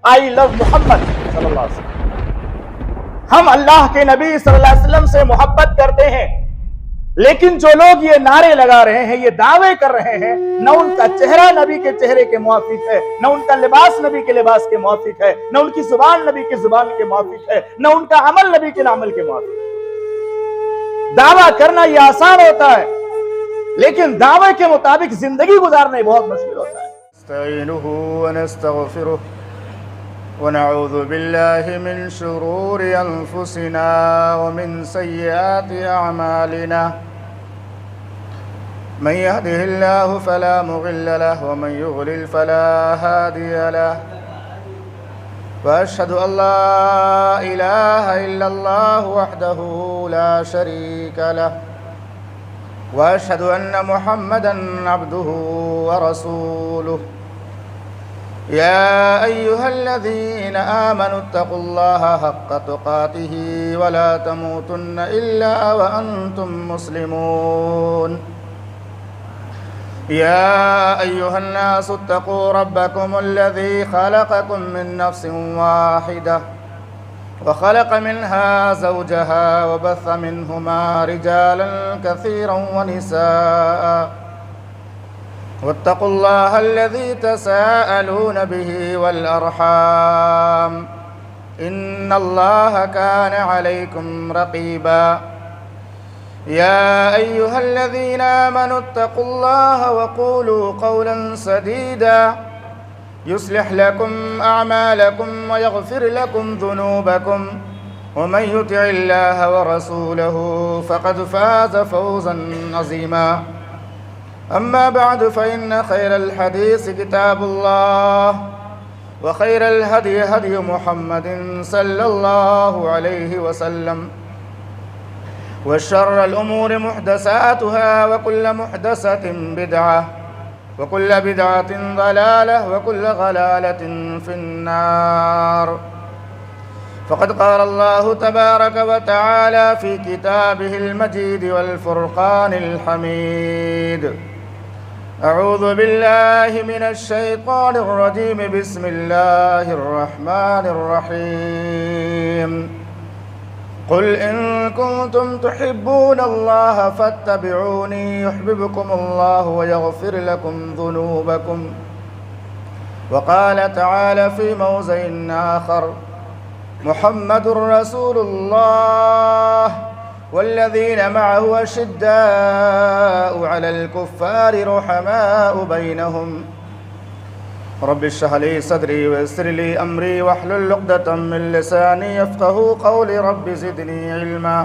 آئی لو محمد صلی اللہ علیہ وسلم. ہم اللہ کے نبی صلی اللہ علیہ وسلم سے محبت کرتے ہیں، لیکن جو لوگ یہ نعرے لگا رہے ہیں، یہ دعوے کر رہے ہیں، نہ ان کا چہرہ نبی کے چہرے کے موافق ہے، نہ ان کا لباس نبی کے لباس کے موافق ہے، نہ ان کی زبان نبی کی زبان کے موافق ہے، نہ ان کا عمل نبی کے عمل کے موافق ہے. دعویٰ کرنا یہ آسان ہوتا ہے، لیکن دعوے کے مطابق زندگی گزارنا بہت مشکل ہوتا ہے. نستعينه ونستغفره ونعوذ بالله من شرور أنفسنا ومن سيئات أعمالنا. من يهده الله فلا مضل له ومن يضلل فلا هادي له. وأشهد أن لا إله إلا الله وحده لا شريك له وأشهد أن محمدًا عبده ورسوله. يا أيها الذين آمنوا اتقوا الله حق تقاته ولا تموتن إلا وأنتم مسلمون. يا أيها الناس اتقوا ربكم الذي خلقكم من نفس واحدة وخلق منها زوجها وبث منهما رجالا كثيرا ونساء. واتقوا الله الذي تساءلون به والأرحام إن الله كان عليكم رقيبا. يا أيها الذين آمنوا اتقوا الله وقولوا قولا سديدا يصلح لكم أعمالكم ويغفر لكم ذنوبكم ومن يطع الله ورسوله فقد فاز فوزا عظيما. أما بعد فإن خير الحديث كتاب الله وخير الهدي هدي محمد صلى الله عليه وسلم وشر الأمور محدثاتها وكل محدثة بدعة وكل بدعة ضلالة وكل ضلالة في النار. فقد قال الله تبارك وتعالى في كتابه المجيد والفرقان الحميد: أعوذ بالله من الشيطان الرجيم بسم الله الرحمن الرحيم. قل إن كنتم تحبون الله فاتبعوني يحببكم الله ويغفر لكم ذنوبكم. وقال تعالى في موضع آخر: محمد رسول الله والذين معه أشداء على الكفار رحماء بينهم. رب اشرح لي صدري ويسر لي أمري واحلل عقدة من لساني يفقهوا قولي. رب زدني علما.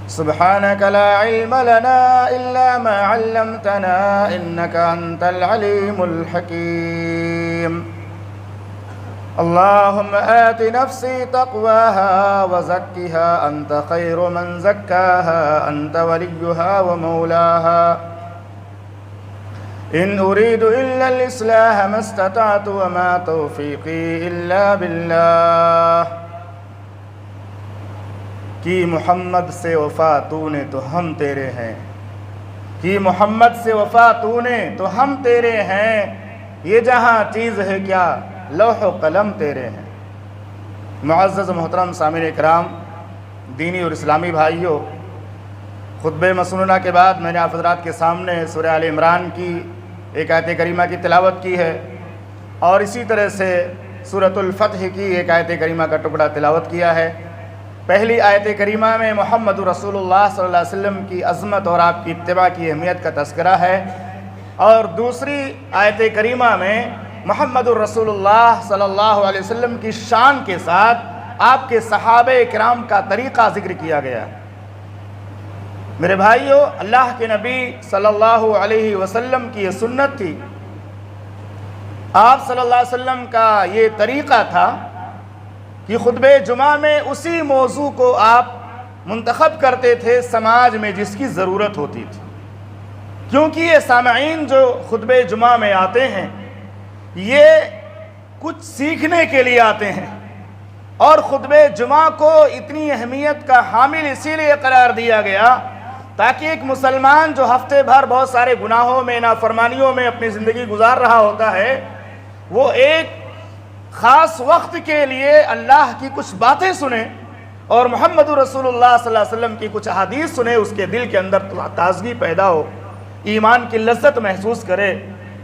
سبحانك لا علم لنا إلا ما علمتنا إنك أنت العليم الحكيم. اللهم آت نفسي تقواها وزكها أنت خير من زكاها أنت وليها ومولاها. إن أريد إلا الإصلاح ما استطعت وما توفيقي إلا بالله. کہ محمد سے وفا تو نے تو ہم تیرے ہیں، کہ محمد سے وفا تو نے تو ہم تیرے ہیں. یہ جہاں چیز ہے کیا لوح و قلم تیرے ہیں. معزز محترم سامعین اکرام، دینی اور اسلامی بھائیوں، خطبہ مسنونہ کے بعد میں نے آپ حضرات کے سامنے سورہ آل عمران کی ایک آیت کریمہ کی تلاوت کی ہے، اور اسی طرح سے سورۃ الفتح کی ایک آیت کریمہ کا ٹکڑا تلاوت کیا ہے. پہلی آیت کریمہ میں محمد رسول اللہ صلی اللہ علیہ وسلم کی عظمت اور آپ کی اتباع کی اہمیت کا تذکرہ ہے، اور دوسری آیت کریمہ میں محمد الرسول اللہ صلی اللہ علیہ وسلم کی شان کے ساتھ آپ کے صحابہ کرام کا طریقہ ذکر کیا گیا. میرے بھائیو، اللہ کے نبی صلی اللہ علیہ وسلم کی یہ سنت تھی، آپ صلی اللہ علیہ وسلم کا یہ طریقہ تھا کہ خطبہ جمعہ میں اسی موضوع کو آپ منتخب کرتے تھے سماج میں جس کی ضرورت ہوتی تھی، کیونکہ یہ سامعین جو خطبہ جمعہ میں آتے ہیں یہ کچھ سیکھنے کے لیے آتے ہیں، اور خطبہ جمعہ کو اتنی اہمیت کا حامل اسی لیے قرار دیا گیا تاکہ ایک مسلمان جو ہفتے بھر بہت سارے گناہوں میں، نافرمانیوں میں اپنی زندگی گزار رہا ہوتا ہے، وہ ایک خاص وقت کے لیے اللہ کی کچھ باتیں سنیں اور محمد رسول اللہ صلی اللہ علیہ وسلم کی کچھ احادیث سنیں، اس کے دل کے اندر تازگی پیدا ہو، ایمان کی لذت محسوس کرے،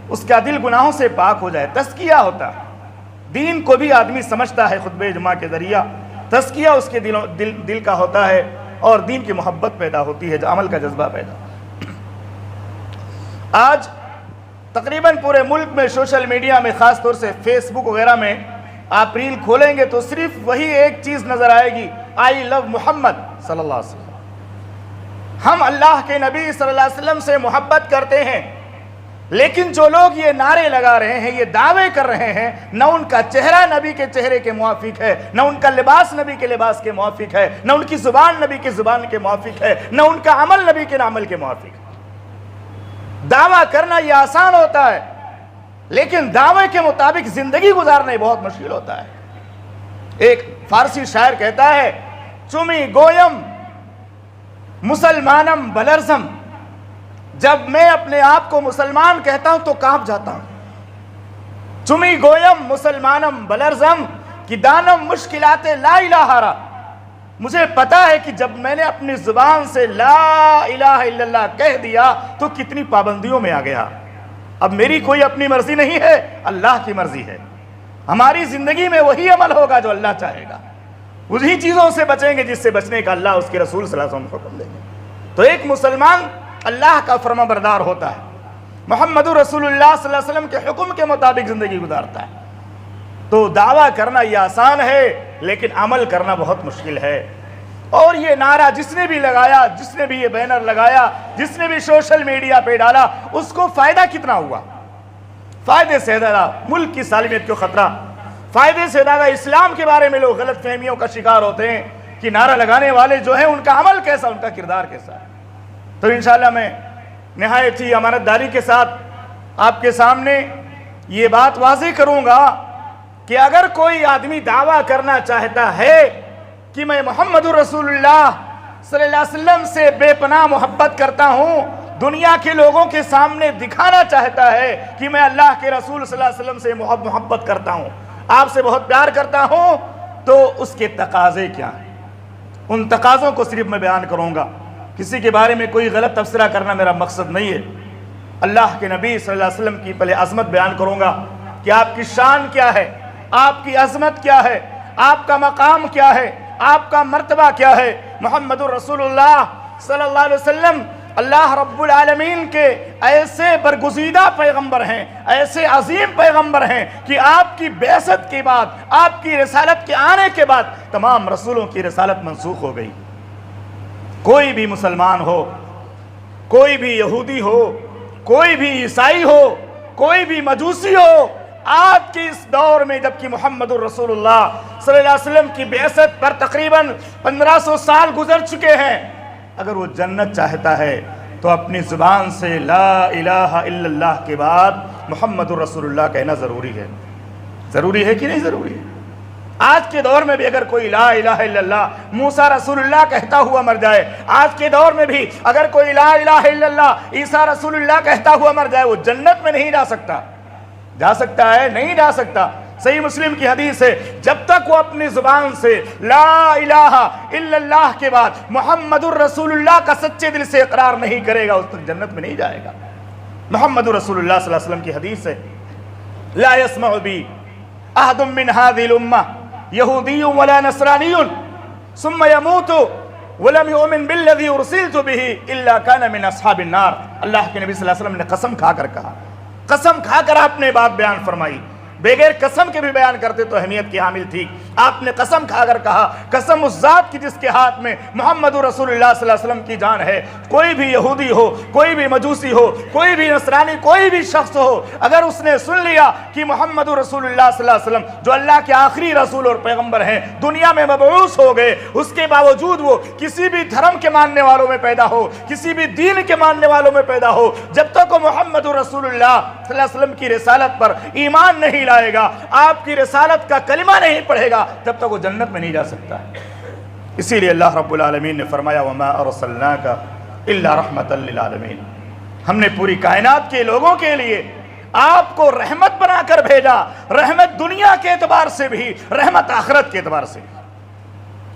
اس کا دل گناہوں سے پاک ہو جائے، تزکیہ ہوتا ہے۔ دین کو بھی آدمی سمجھتا ہے خطبہ جمعہ کے ذریعہ، تزکیہ اس کے دل کا ہوتا ہے اور دین کی محبت پیدا ہوتی ہے، عمل کا جذبہ پیدا ہوتا ہے۔ آج تقریباً پورے ملک میں سوشل میڈیا میں، خاص طور سے فیس بک وغیرہ میں آپ ریل کھولیں گے تو صرف وہی ایک چیز نظر آئے گی، آئی لو محمد صلی اللہ علیہ وسلم۔ ہم اللہ کے نبی صلی اللہ علیہ وسلم سے محبت کرتے ہیں، لیکن جو لوگ یہ نعرے لگا رہے ہیں، یہ دعوے کر رہے ہیں، نہ ان کا چہرہ نبی کے چہرے کے موافق ہے، نہ ان کا لباس نبی کے لباس کے موافق ہے، نہ ان کی زبان نبی کی زبان کے موافق ہے، نہ ان کا عمل نبی کے عمل کے موافق ہے۔ دعویٰ کرنا یہ آسان ہوتا ہے، لیکن دعوے کے مطابق زندگی گزارنا یہ بہت مشکل ہوتا ہے۔ ایک فارسی شاعر کہتا ہے، چمی گویم مسلمانم بلرزم، جب میں اپنے آپ کو مسلمان کہتا ہوں تو کانپ جاتا ہوں۔ چمی گویم مسلمانم بلرزم کی دانم مشکلات لا الہ را، مجھے پتا ہے کہ جب میں نے اپنی زبان سے لا الہ الا اللہ کہہ دیا تو کتنی پابندیوں میں آ گیا۔ اب میری کوئی اپنی مرضی نہیں ہے، اللہ کی مرضی ہے۔ ہماری زندگی میں وہی عمل ہوگا جو اللہ چاہے گا، وہی چیزوں سے بچیں گے جس سے بچنے کا اللہ اس کے رسول صلی اللہ علیہ وسلم حکم دیں گے۔ تو ایک مسلمان اللہ کا فرما بردار ہوتا ہے، محمد رسول اللہ صلی اللہ علیہ وسلم کے حکم کے مطابق زندگی گزارتا ہے۔ تو دعویٰ کرنا یہ آسان ہے، لیکن عمل کرنا بہت مشکل ہے۔ اور یہ نعرہ جس نے بھی لگایا، جس نے بھی یہ بینر لگایا، جس نے بھی سوشل میڈیا پہ ڈالا، اس کو فائدہ کتنا ہوا؟ فائدے سے زیادہ ملک کی سالمیت کو خطرہ، فائدے سے زیادہ اسلام کے بارے میں لوگ غلط فہمیوں کا شکار ہوتے ہیں کہ نعرہ لگانے والے جو ہیں ان کا عمل کیسا، ان کا کردار کیسا ہے۔ تو انشاءاللہ میں نہایت ہی امانت داری کے ساتھ آپ کے سامنے یہ بات واضح کروں گا کہ اگر کوئی آدمی دعویٰ کرنا چاہتا ہے کہ میں محمد رسول اللہ صلی اللہ علیہ وسلم سے بے پناہ محبت کرتا ہوں، دنیا کے لوگوں کے سامنے دکھانا چاہتا ہے کہ میں اللہ کے رسول صلی اللہ علیہ وسلم سے محبت کرتا ہوں، آپ سے بہت پیار کرتا ہوں، تو اس کے تقاضے کیا ہیں؟ ان تقاضوں کو صرف میں بیان کروں گا، کسی کے بارے میں کوئی غلط تبصرہ کرنا میرا مقصد نہیں ہے۔ اللہ کے نبی صلی اللہ علیہ وسلم کی پہلے عظمت بیان کروں گا کہ آپ کی شان کیا ہے، آپ کی عظمت کیا ہے، آپ کا مقام کیا ہے، آپ کا مرتبہ کیا ہے۔ محمد رسول اللہ صلی اللہ علیہ وسلم اللہ رب العالمین کے ایسے برگزیدہ پیغمبر ہیں، ایسے عظیم پیغمبر ہیں کہ آپ کی بعثت کے بعد، آپ کی رسالت کے آنے کے بعد تمام رسولوں کی رسالت منسوخ ہو گئی۔ کوئی بھی مسلمان ہو، کوئی بھی یہودی ہو، کوئی بھی عیسائی ہو، کوئی بھی مجوسی ہو، آج کے اس دور میں جبکہ محمد الرسول اللہ صلی اللہ علیہ وسلم کی بعثت پر تقریباً 1500 سال گزر چکے ہیں، اگر وہ جنت چاہتا ہے تو اپنی زبان سے لا الہ الا اللہ کے بعد محمد الرسول اللہ کہنا ضروری ہے۔ ضروری ہے کہ نہیں ضروری ہے؟ آج کے دور میں بھی اگر کوئی لا الہ الا اللہ موسیٰ رسول اللہ کہتا ہوا مر جائے، آج کے دور میں بھی اگر کوئی لا الہ الا اللہ عیسیٰ رسول اللہ کہتا ہوا مر جائے، وہ جنت میں نہیں جا سکتا۔ جا سکتا ہے؟ نہیں جا سکتا۔ صحیح مسلم کی حدیث ہے، جب تک وہ اپنی زبان سے لا الہ الا اللہ کے بعد محمد الرسول اللہ کا سچے دل سے اقرار نہیں کرے گا، اس تک جنت میں نہیں جائے گا۔ محمد رسول اللہ صلی اللہ علیہ وسلم کی حدیث ہے، لا يسمع بی احد من هذه الامہ یہودی ولا نصرانی ثم يموت ولم يؤمن بالذی ارسلت به الا كان من اصحاب النار۔ اللہ کے نبی صلی اللہ علیہ وسلم نے قسم کھا کر کہا، قسم کھا کر آپ نے بات بیان فرمائی، بغیر قسم کے بھی بیان کرتے تو اہمیت کی حامل تھی۔ آپ نے قسم کھا کر کہا، قسم اس ذات کی جس کے ہاتھ میں محمد رسول اللہ صلی اللہ علیہ وسلم کی جان ہے، کوئی بھی یہودی ہو، کوئی بھی مجوسی ہو، کوئی بھی نصرانی، کوئی بھی شخص ہو، اگر اس نے سن لیا کہ محمد رسول اللہ صلی اللہ علیہ وسلم جو اللہ کے آخری رسول اور پیغمبر ہیں دنیا میں مبعوث ہو گئے، اس کے باوجود وہ کسی بھی دھرم کے ماننے والوں میں پیدا ہو، کسی بھی دین کے ماننے والوں میں پیدا ہو، جب تک وہ محمد رسول اللہ صلی اللہ علیہ وسلم کی رسالت پر ایمان نہیں لائے گا، آپ کی رسالت کا کلمہ نہیں پڑھے گا، تب تک وہ جنت میں نہیں جا سکتا ہے۔ اسی لیے اللہ رب العالمین نے فرمایا وَمَا أَرْسَلْنَاكَ إِلَّا رَحْمَةً لِلْعَالَمِينَ، ہم نے پوری کائنات کے لوگوں کے لیے آپ کو رحمت بنا کر بھیجا، رحمت دنیا کے اعتبار سے بھی، رحمت آخرت کے اعتبار سے،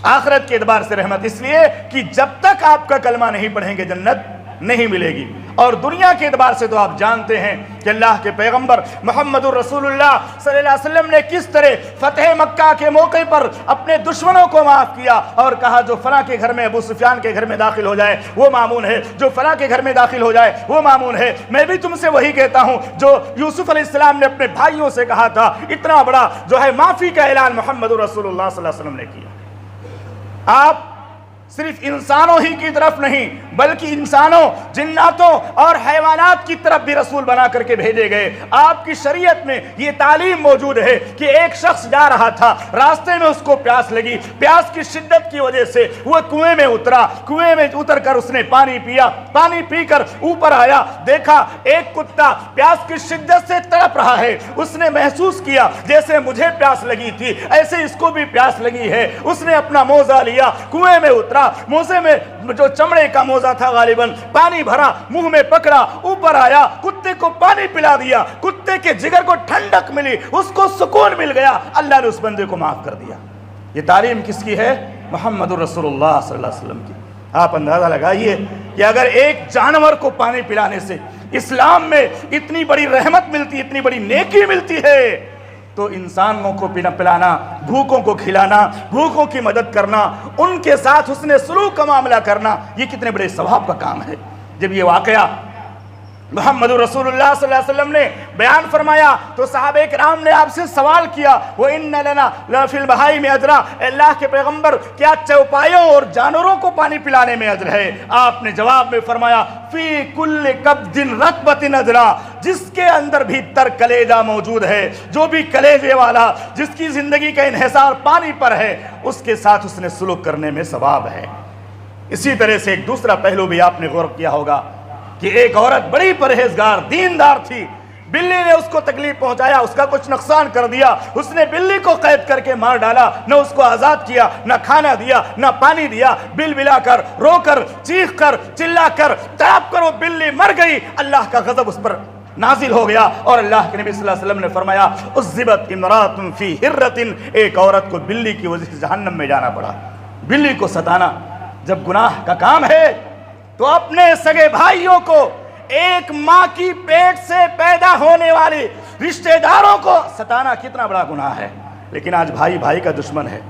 آخرت کے اعتبار سے رحمت، اس لیے کہ جب تک آپ کا کلمہ نہیں پڑھیں گے جنت نہیں ملے گی، اور دنیا کے اعتبار سے تو آپ جانتے ہیں کہ اللہ کے پیغمبر محمد الرسول اللہ صلی اللہ علیہ وسلم نے کس طرح فتح مکہ کے موقع پر اپنے دشمنوں کو معاف کیا اور کہا جو فلاں کے گھر میں ابو سفیان کے گھر میں داخل ہو جائے وہ مامون ہے، جو فلاں کے گھر میں داخل ہو جائے وہ مامون ہے۔ میں بھی تم سے وہی کہتا ہوں جو یوسف علیہ السلام نے اپنے بھائیوں سے کہا تھا، اتنا بڑا جو ہے معافی کا اعلان محمد الرسول اللہ صلی اللہ علیہ وسلم نے کیا۔ آپ صرف انسانوں ہی کی طرف نہیں بلکہ انسانوں، جناتوں اور حیوانات کی طرف بھی رسول بنا کر کے بھیجے گئے۔ آپ کی شریعت میں یہ تعلیم موجود ہے کہ ایک شخص جا رہا تھا، راستے میں اس کو پیاس لگی، پیاس کی شدت کی وجہ سے وہ کنویں میں اترا، کنویں میں اتر کر اس نے پانی پیا، پانی پی کر اوپر آیا، دیکھا ایک کتا پیاس کی شدت سے تڑپ رہا ہے۔ اس نے محسوس کیا جیسے مجھے پیاس لگی تھی ایسے اس کو بھی پیاس لگی ہے۔ اس نے اپنا موزہ لیا، کنویں میں اترا، موزے میں جو چمڑے کا موزہ تھا غالباً پانی بھرا، منہ میں پکڑا، اوپر آیا، کتے کو پانی پلا دیا، کتے کے جگر کو ٹھنڈک ملی، اس کو سکون مل گیا، اللہ نے اس بندے کو معاف کر دیا۔ یہ تعلیم کس کی ہے؟ محمد الرسول اللہ صلی اللہ علیہ وسلم کی۔ آپ اندازہ لگائیے کہ اگر ایک جانور کو پانی پلانے سے اسلام میں اتنی بڑی رحمت ملتی، اتنی بڑی نیکی ملتی ہے، تو انسانوں کو پلانا، بھوکوں کو کھلانا، بھوکوں کی مدد کرنا، ان کے ساتھ حسن سلوک کا معاملہ کرنا، یہ کتنے بڑے ثواب کا کام ہے۔ جب یہ واقعہ محمد رسول اللہ صلی اللہ علیہ وسلم نے بیان فرمایا تو صحابہ کرام نے آپ سے سوال کیا، وَإِنَّ لَنَا لَفِي الْبَهَائِمِ أَجْرًا، اللہ کے پیغمبر کیا چوپایوں اور جانوروں کو پانی پلانے میں اجر ہے؟ آپ نے جواب میں فرمایا فی کل کبد رطبۃ اجرا، جس کے اندر بھی تر کلیجہ موجود ہے، جو بھی کلیجے والا، جس کی زندگی کا انحصار پانی پر ہے، اس کے ساتھ اس نے سلوک کرنے میں ثواب ہے۔ اسی طرح سے ایک دوسرا پہلو بھی آپ نے غور کیا ہوگا کہ ایک عورت بڑی پرہیزگار دیندار تھی، بلی نے اس کو تکلیف پہنچایا، اس کا کچھ نقصان کر دیا، اس نے بلی کو قید کر کے مار ڈالا، نہ اس کو آزاد کیا، نہ کھانا دیا، نہ پانی دیا، بل بلا کر، رو کر، چیخ کر، چلا کر، تڑپ کر وہ بلی مر گئی۔ اللہ کا غضب اس پر نازل ہو گیا اور اللہ کے نبی صلی اللہ علیہ وسلم نے فرمایا عذبت امرات فی ہرۃ، ایک عورت کو بلی کی وجہ سے جہنم میں جانا پڑا۔ بلی کو ستانا جب گناہ کا کام ہے تو اپنے سگے بھائیوں کو، ایک ماں کی پیٹ سے پیدا ہونے والے رشتہ داروں کو ستانا کتنا بڑا گناہ ہے۔ لیکن آج بھائی بھائی کا دشمن ہے،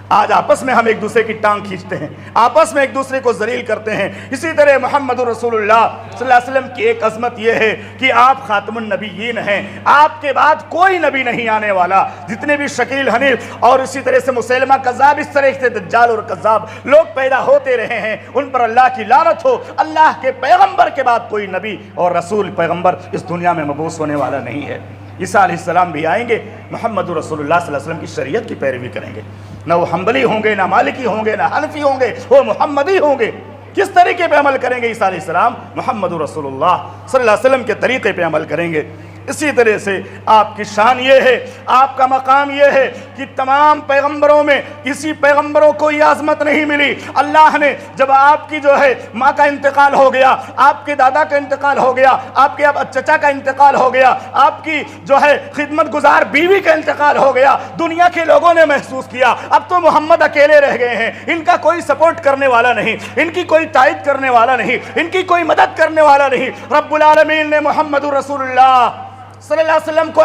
آج آپس میں ہم ایک دوسرے کی ٹانگ کھینچتے ہیں، آپس میں ایک دوسرے کو ذلیل کرتے ہیں۔ اسی طرح محمد رسول اللہ صلی اللہ علیہ وسلم کی ایک عظمت یہ ہے کہ آپ خاتم النبیین ہیں، آپ کے بعد کوئی نبی نہیں آنے والا۔ جتنے بھی شکیل حنیف اور اسی طرح سے مسیلمہ کذاب، اس طرح سے دجال اور کذاب لوگ پیدا ہوتے رہے ہیں، ان پر اللہ کی لعنت ہو۔ اللہ کے پیغمبر کے بعد کوئی نبی اور رسول پیغمبر اس دنیا میں مبعوث ہونے والا نہیں ہے۔ عیسیٰ علیہ السلام بھی آئیں گے، محمد رسول اللہ صلی اللہ علیہ وسلم کی شریعت کی پیروی کریں گے، نہ وہ حنبلی ہوں گے، نہ مالکی ہوں گے، نہ حنفی ہوں گے، وہ محمدی ہوں گے۔ کس طریقے پہ عمل کریں گے عیسیٰ علیہ السلام؟ محمد رسول اللہ صلی اللہ علیہ وسلم کے طریقے پہ عمل کریں گے۔ اسی طرح سے آپ کی شان یہ ہے، آپ کا مقام یہ ہے کہ تمام پیغمبروں میں کسی پیغمبروں کو یہ عظمت نہیں ملی۔ اللہ نے جب آپ کی جو ہے ماں کا انتقال ہو گیا، آپ کے دادا کا انتقال ہو گیا، آپ کے چچا کا انتقال ہو گیا، آپ کی جو ہے خدمت گزار بیوی کا انتقال ہو گیا، دنیا کے لوگوں نے محسوس کیا اب تو محمد اکیلے رہ گئے ہیں، ان کا کوئی سپورٹ کرنے والا نہیں، ان کی کوئی تائید کرنے والا نہیں، ان کی کوئی مدد کرنے والا نہیں۔ رب العالمین نے محمد رسول اللہ صلی اللہ علیہ وسلم کو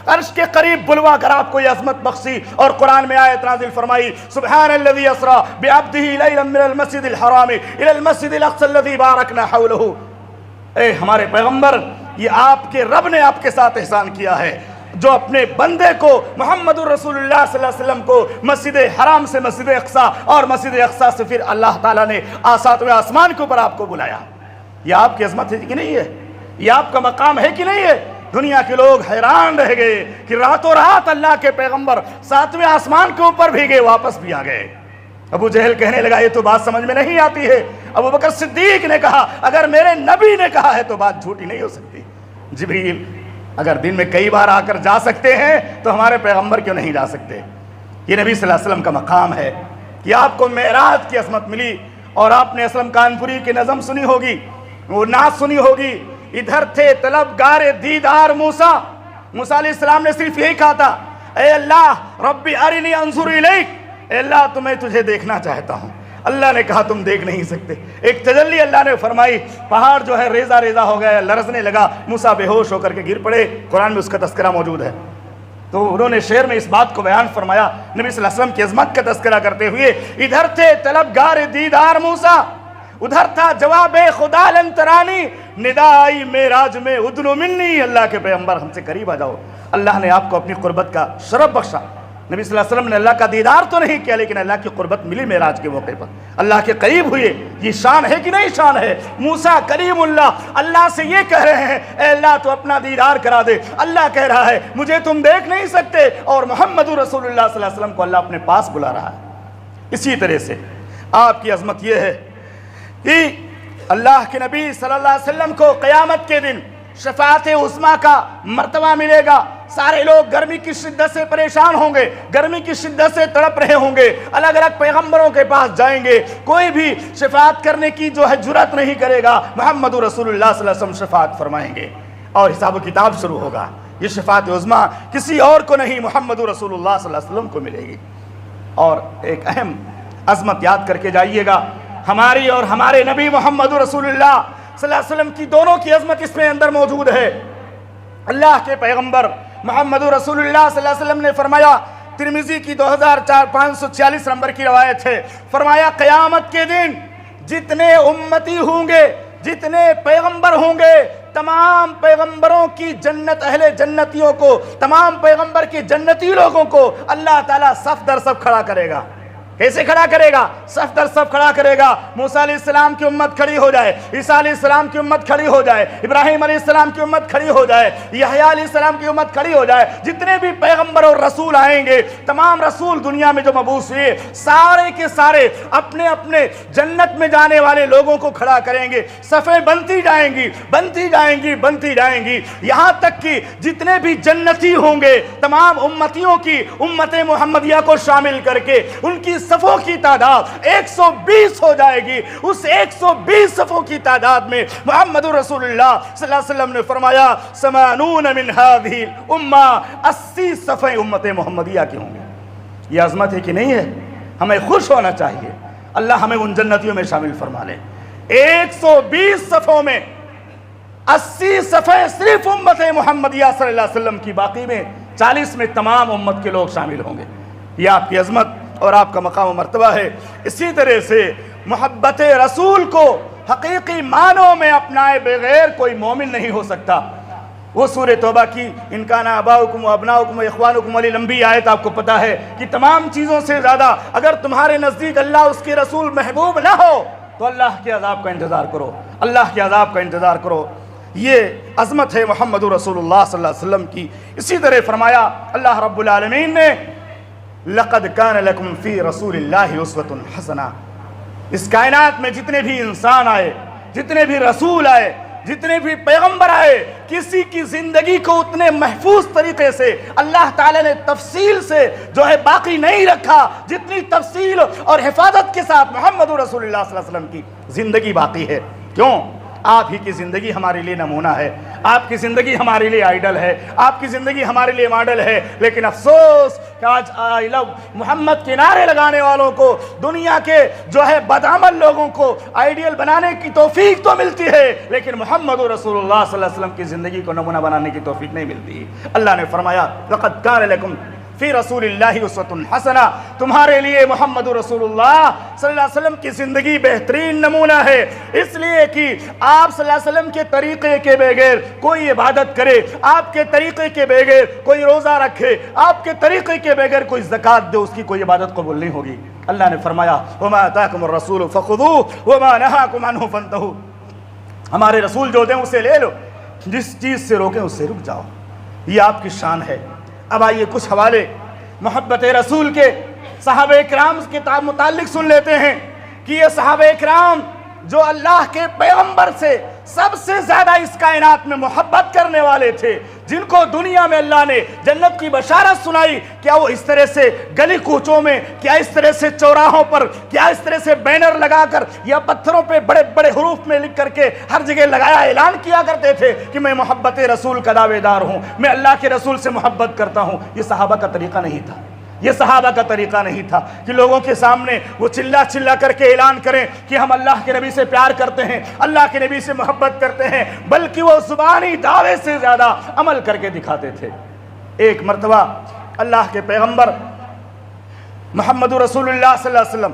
عرش کے قریب بلوا کر آپ کو یہ عظمت بخشی اور قرآن میں آیت نازل فرمائی سبحان الذی اسری بعبدہ لیلا من المسجد الحرام الی المسجد الاقصی الذی بارکنا حولہ۔ اے ہمارے پیغمبر، یہ آپ کے رب نے آپ کے ساتھ احسان کیا ہے جو اپنے بندے کو محمد الرسول اللہ صلی اللہ علیہ وسلم کو مسجد حرام سے مسجد اقصی اور مسجد اقصی سے پھر اللہ تعالیٰ نے ساتویں آسمان کے اوپر آپ کو بلایا۔ یہ آپ کی عظمت ہے کہ نہیں ہے؟ یہ آپ کا مقام ہے کہ نہیں ہے؟ دنیا کے لوگ حیران رہ گئے کہ راتوں رات اللہ کے پیغمبر ساتویں آسمان کے اوپر بھی گئے، واپس بھی آ گئے۔ ابو جہل کہنے لگا یہ تو بات سمجھ میں نہیں آتی ہے۔ ابو بکر صدیق نے کہا اگر میرے نبی نے کہا ہے تو بات جھوٹی نہیں ہو سکتی۔ جبریل اگر دن میں کئی بار آ کر جا سکتے ہیں تو ہمارے پیغمبر کیوں نہیں جا سکتے؟ یہ نبی صلی اللہ علیہ وسلم کا مقام ہے کہ آپ کو معراج کی عظمت ملی۔ اور آپ نے اسلم کانپوری کی نظم سنی ہوگی، وہ نعت سنی ہوگی، ادھر تھے طلبگار دیدار موسیٰ علیہ السلام نے صرف یہی کہا تھا اے اللہ ربی ارنی انظر الیک، اے اللہ تمہیں تجھے دیکھنا چاہتا ہوں۔ اللہ نے کہا تم دیکھ نہیں سکتے۔ ایک تجلی اللہ نے فرمائی، پہاڑ جو ہے ریزہ ریزہ ہو گیا، لرزنے لگا، موسیٰ بے ہوش ہو کر کے گر پڑے، قرآن میں اس کا تذکرہ موجود ہے۔ تو انہوں نے شعر میں اس بات کو بیان فرمایا، نبی صلی اللہ علیہ وسلم کی عظمت کا تذکرہ کرتے ہوئے، ادھر تھے طلبگار دیدار موسیٰ، ادھر تھا جواب خدا لن ترانی، ندائی معراج میں ادنو منی، اللہ کے پیغمبر ہم سے قریب آ جاؤ۔ اللہ نے آپ کو اپنی قربت کا شرف بخشا۔ نبی صلی اللہ علیہ وسلم نے اللہ کا دیدار تو نہیں کیا، لیکن اللہ کی قربت ملی معراج کے موقع پر، اللہ کے قریب ہوئے۔ یہ شان ہے کہ نہیں شان ہے؟ موسیٰ کلیم اللہ سے یہ کہہ رہے ہیں اے اللہ تو اپنا دیدار کرا دے۔ اللہ کہہ رہا ہے مجھے تم دیکھ نہیں سکتے، اور محمد رسول اللہ صلی اللہ علیہ وسلم کو اللہ اپنے پاس بلا رہا ہے۔ اسی طرح سے آپ کی عظمت یہ ہے کہ اللہ کے نبی صلی اللہ علیہ وسلم کو قیامت کے دن شفاعت عظمیٰ کا مرتبہ ملے گا۔ سارے لوگ گرمی کی شدت سے پریشان ہوں گے، گرمی کی شدت سے تڑپ رہے ہوں گے، الگ الگ پیغمبروں کے پاس جائیں گے، کوئی بھی شفاعت کرنے کی جو ہے جرات نہیں کرے گا۔ محمد رسول اللہ صلی اللہ علیہ وسلم شفاعت فرمائیں گے اور حساب و کتاب شروع ہوگا۔ یہ شفاعت عظمیٰ کسی اور کو نہیں، محمد رسول اللہ صلی اللہ علیہ وسلم کو ملے گی۔ اور ایک اہم عظمت یاد کر کے جائیے گا، ہماری اور ہمارے نبی محمد رسول اللہ صلی اللہ علیہ وسلم کی دونوں کی عظمت اس میں اندر موجود ہے۔ اللہ کے پیغمبر محمد رسول اللہ صلی اللہ علیہ وسلم نے فرمایا، ترمذی کی 2546 نمبر کی روایت ہے، فرمایا قیامت کے دن جتنے امتی ہوں گے، جتنے پیغمبر ہوں گے، تمام پیغمبروں کی جنت، اہل جنتیوں کو، تمام پیغمبر کے جنتی لوگوں کو اللہ تعالیٰ صف در صف کھڑا کرے گا۔ کیسے کھڑا کرے گا؟ صف در صف کھڑا کرے گا۔ موسیٰ علیہ السلام کی امت کھڑی ہو جائے، عیسیٰ علیہ السلام کی امت کھڑی ہو جائے، ابراہیم علیہ السلام کی امت کھڑی ہو جائے، یحییٰ علیہ السلام کی امت کھڑی ہو جائے، جتنے بھی پیغمبر اور رسول آئیں گے، تمام رسول دنیا میں جو مبعوث ہوئے، سارے کے سارے اپنے اپنے جنت میں جانے والے لوگوں کو کھڑا کریں گے۔ صفیں بنتی جائیں گی، بنتی جائیں گی، بنتی جائیں گی، یہاں تک کہ جتنے بھی جنتی ہوں گے، تمام امتیوں کی، امت محمدیہ کو شامل کر کے ان کی صفوں کی تعداد 120 ہو جائے گی۔ اس 120 صفوں کی تعداد میں محمد رسول اللہ صلی اللہ علیہ وسلم نے فرمایا 80 من هذه الامه، 80 صفیں امت محمدیہ کی ہوں گی۔ یہ عظمت ہے کہ نہیں ہے؟ ہمیں خوش ہونا چاہیے، اللہ ہمیں ان جنتیوں میں شامل فرما لے۔ 120 صفوں میں 80 صفیں صرف امت محمدیہ صلی اللہ علیہ وسلم کی، باقی میں 40 میں تمام امت کے لوگ شامل ہوں گے۔ یہ آپ کی عظمت اور آپ کا مقام و مرتبہ ہے۔ اسی طرح سے محبت رسول کو حقیقی معنوں میں اپنائے بغیر کوئی مومن نہیں ہو سکتا۔ وہ سورہ توبہ کی ان کان آباؤکم و ابناؤکم و اخوانکم والی لمبی آیت آپ کو پتا ہے کہ تمام چیزوں سے زیادہ اگر تمہارے نزدیک اللہ اس کے رسول محبوب نہ ہو تو اللہ کے عذاب کا انتظار کرو، اللہ کے عذاب کا انتظار کرو۔ یہ عظمت ہے محمد رسول اللہ صلی اللہ علیہ وسلم کی۔ اسی طرح فرمایا اللہ رب العالمین نے لَقَدْ كَانَ لَكُمْ فِي رَسُولِ اللَّهِ أُسْوَةٌ حَسَنَةٌ۔ اس کائنات میں جتنے بھی انسان آئے، جتنے بھی رسول آئے، جتنے بھی پیغمبر آئے، کسی کی زندگی کو اتنے محفوظ طریقے سے اللہ تعالیٰ نے تفصیل سے جو ہے باقی نہیں رکھا جتنی تفصیل اور حفاظت کے ساتھ محمد رسول اللہ صلی اللہ علیہ وسلم کی زندگی باقی ہے۔ کیوں؟ آپ ہی کی زندگی ہمارے لیے نمونہ ہے، آپ کی زندگی ہمارے لیے آئیڈل ہے، آپ کی زندگی ہمارے لیے ماڈل ہے۔ لیکن افسوس کہ آج آئی لو محمد کے نعرے لگانے والوں کو، دنیا کے جو ہے بدعمل لوگوں کو آئیڈیل بنانے کی توفیق تو ملتی ہے، لیکن محمد رسول اللہ صلی اللہ علیہ وسلم کی زندگی کو نمونہ بنانے کی توفیق نہیں ملتی۔ اللہ نے فرمایا لَقَدْ كَانَ لَكُمْ فی رسول اللہ اسوۃ حسنہ، تمہارے لیے محمد رسول اللہ صلی اللہ علیہ وسلم کی زندگی بہترین نمونہ ہے، اس لیے کہ آپ صلی اللہ علیہ وسلم کے طریقے کے بغیر کوئی عبادت کرے، آپ کے طریقے کے بغیر کوئی روزہ رکھے، آپ کے طریقے کے بغیر کوئی زکوٰۃ دے، اس کی کوئی عبادت قبول نہیں ہوگی۔ اللہ نے فرمایا وَمَا آتَاكُمُ الرَّسُولُ فَخُذُوهُ وَمَا نَهَاكُمْ عَنْهُ فَانْتَهُوا، ہمارے رسول جو دیں اسے لے لو، جس چیز سے روکیں اس سے رک جاؤ۔ یہ آپ کی شان ہے۔ اب آئیے کچھ حوالے محبت رسول کے صحابہ اکرام کے متعلق سن لیتے ہیں کہ یہ صحابہ اکرام جو اللہ کے پیغمبر سے سب سے زیادہ اس کائنات میں محبت کرنے والے تھے، جن کو دنیا میں اللہ نے جنت کی بشارت سنائی، کیا وہ اس طرح سے گلی کوچوں میں، کیا اس طرح سے چوراہوں پر، کیا اس طرح سے بینر لگا کر یا پتھروں پہ بڑے بڑے حروف میں لکھ کر کے ہر جگہ لگایا اعلان کیا کرتے تھے کہ میں محبت رسول کا دعوے دار ہوں، میں اللہ کے رسول سے محبت کرتا ہوں؟ یہ صحابہ کا طریقہ نہیں تھا، یہ صحابہ کا طریقہ نہیں تھا کہ لوگوں کے سامنے وہ چلا چلا کر کے اعلان کریں کہ ہم اللہ کے نبی سے پیار کرتے ہیں، اللہ کے نبی سے محبت کرتے ہیں، بلکہ وہ زبانی دعوے سے زیادہ عمل کر کے دکھاتے تھے۔ ایک مرتبہ اللہ کے پیغمبر محمد رسول اللہ صلی اللہ علیہ وسلم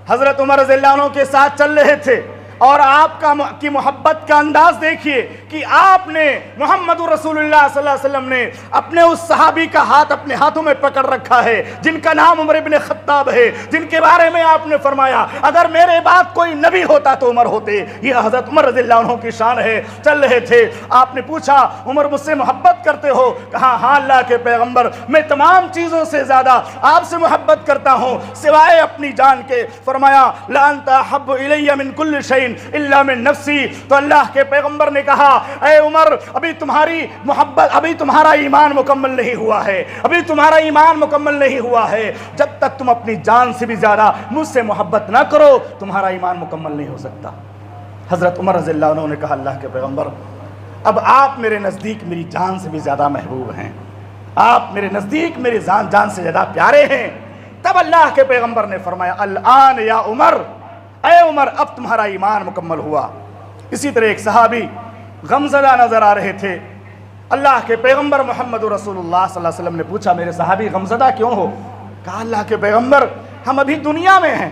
حضرت عمر رضی اللہ عنہ کے ساتھ چل رہے تھے، اور آپ کی محبت کا انداز دیکھیے کہ آپ نے محمد رسول اللہ صلی اللہ علیہ وسلم نے اپنے اس صحابی کا ہاتھ اپنے ہاتھوں میں پکڑ رکھا ہے جن کا نام عمر ابن خطاب ہے، جن کے بارے میں آپ نے فرمایا اگر میرے بعد کوئی نبی ہوتا تو عمر ہوتے۔ یہ حضرت عمر رضی اللہ عنہ کی شان ہے۔ چل رہے تھے، آپ نے پوچھا عمر مجھ سے محبت کرتے ہو؟ کہا ہاں اللہ کے پیغمبر، میں تمام چیزوں سے زیادہ آپ سے محبت کرتا ہوں سوائے اپنی جان کے۔ فرمایا لانت احب الی من کل شیء الا من نفسی۔ تو اللہ کے پیغمبر نے کہا اے عمر، ابھی تمہاری محبت، ابھی تمہارا ایمان مکمل نہیں ہوا ہے، ابھی تمہارا ایمان مکمل نہیں ہوا ہے، جب تک تم اپنی جان سے بھی زیادہ مجھ سے محبت نہ کرو تمہارا ایمان مکمل نہیں ہو سکتا۔ حضرت عمر رضی اللہ عنہ نے کہا اللہ کے پیغمبر، اب آپ میرے نزدیک میری جان سے بھی زیادہ محبوب ہیں، آپ میرے نزدیک میری جان سے زیادہ پیارے ہیں۔ تب اللہ کے پیغمبر نے فرمایا الآن یا عمر، اے عمر اب تمہارا ایمان مکمل ہوا۔ اسی طرح ایک صحابی غمزدہ نظر آ رہے تھے، اللہ کے پیغمبر محمد رسول اللہ صلی اللہ علیہ وسلم نے پوچھا میرے صحابی غمزدہ کیوں ہو؟ کہا اللہ کے پیغمبر ہم ابھی دنیا میں ہیں،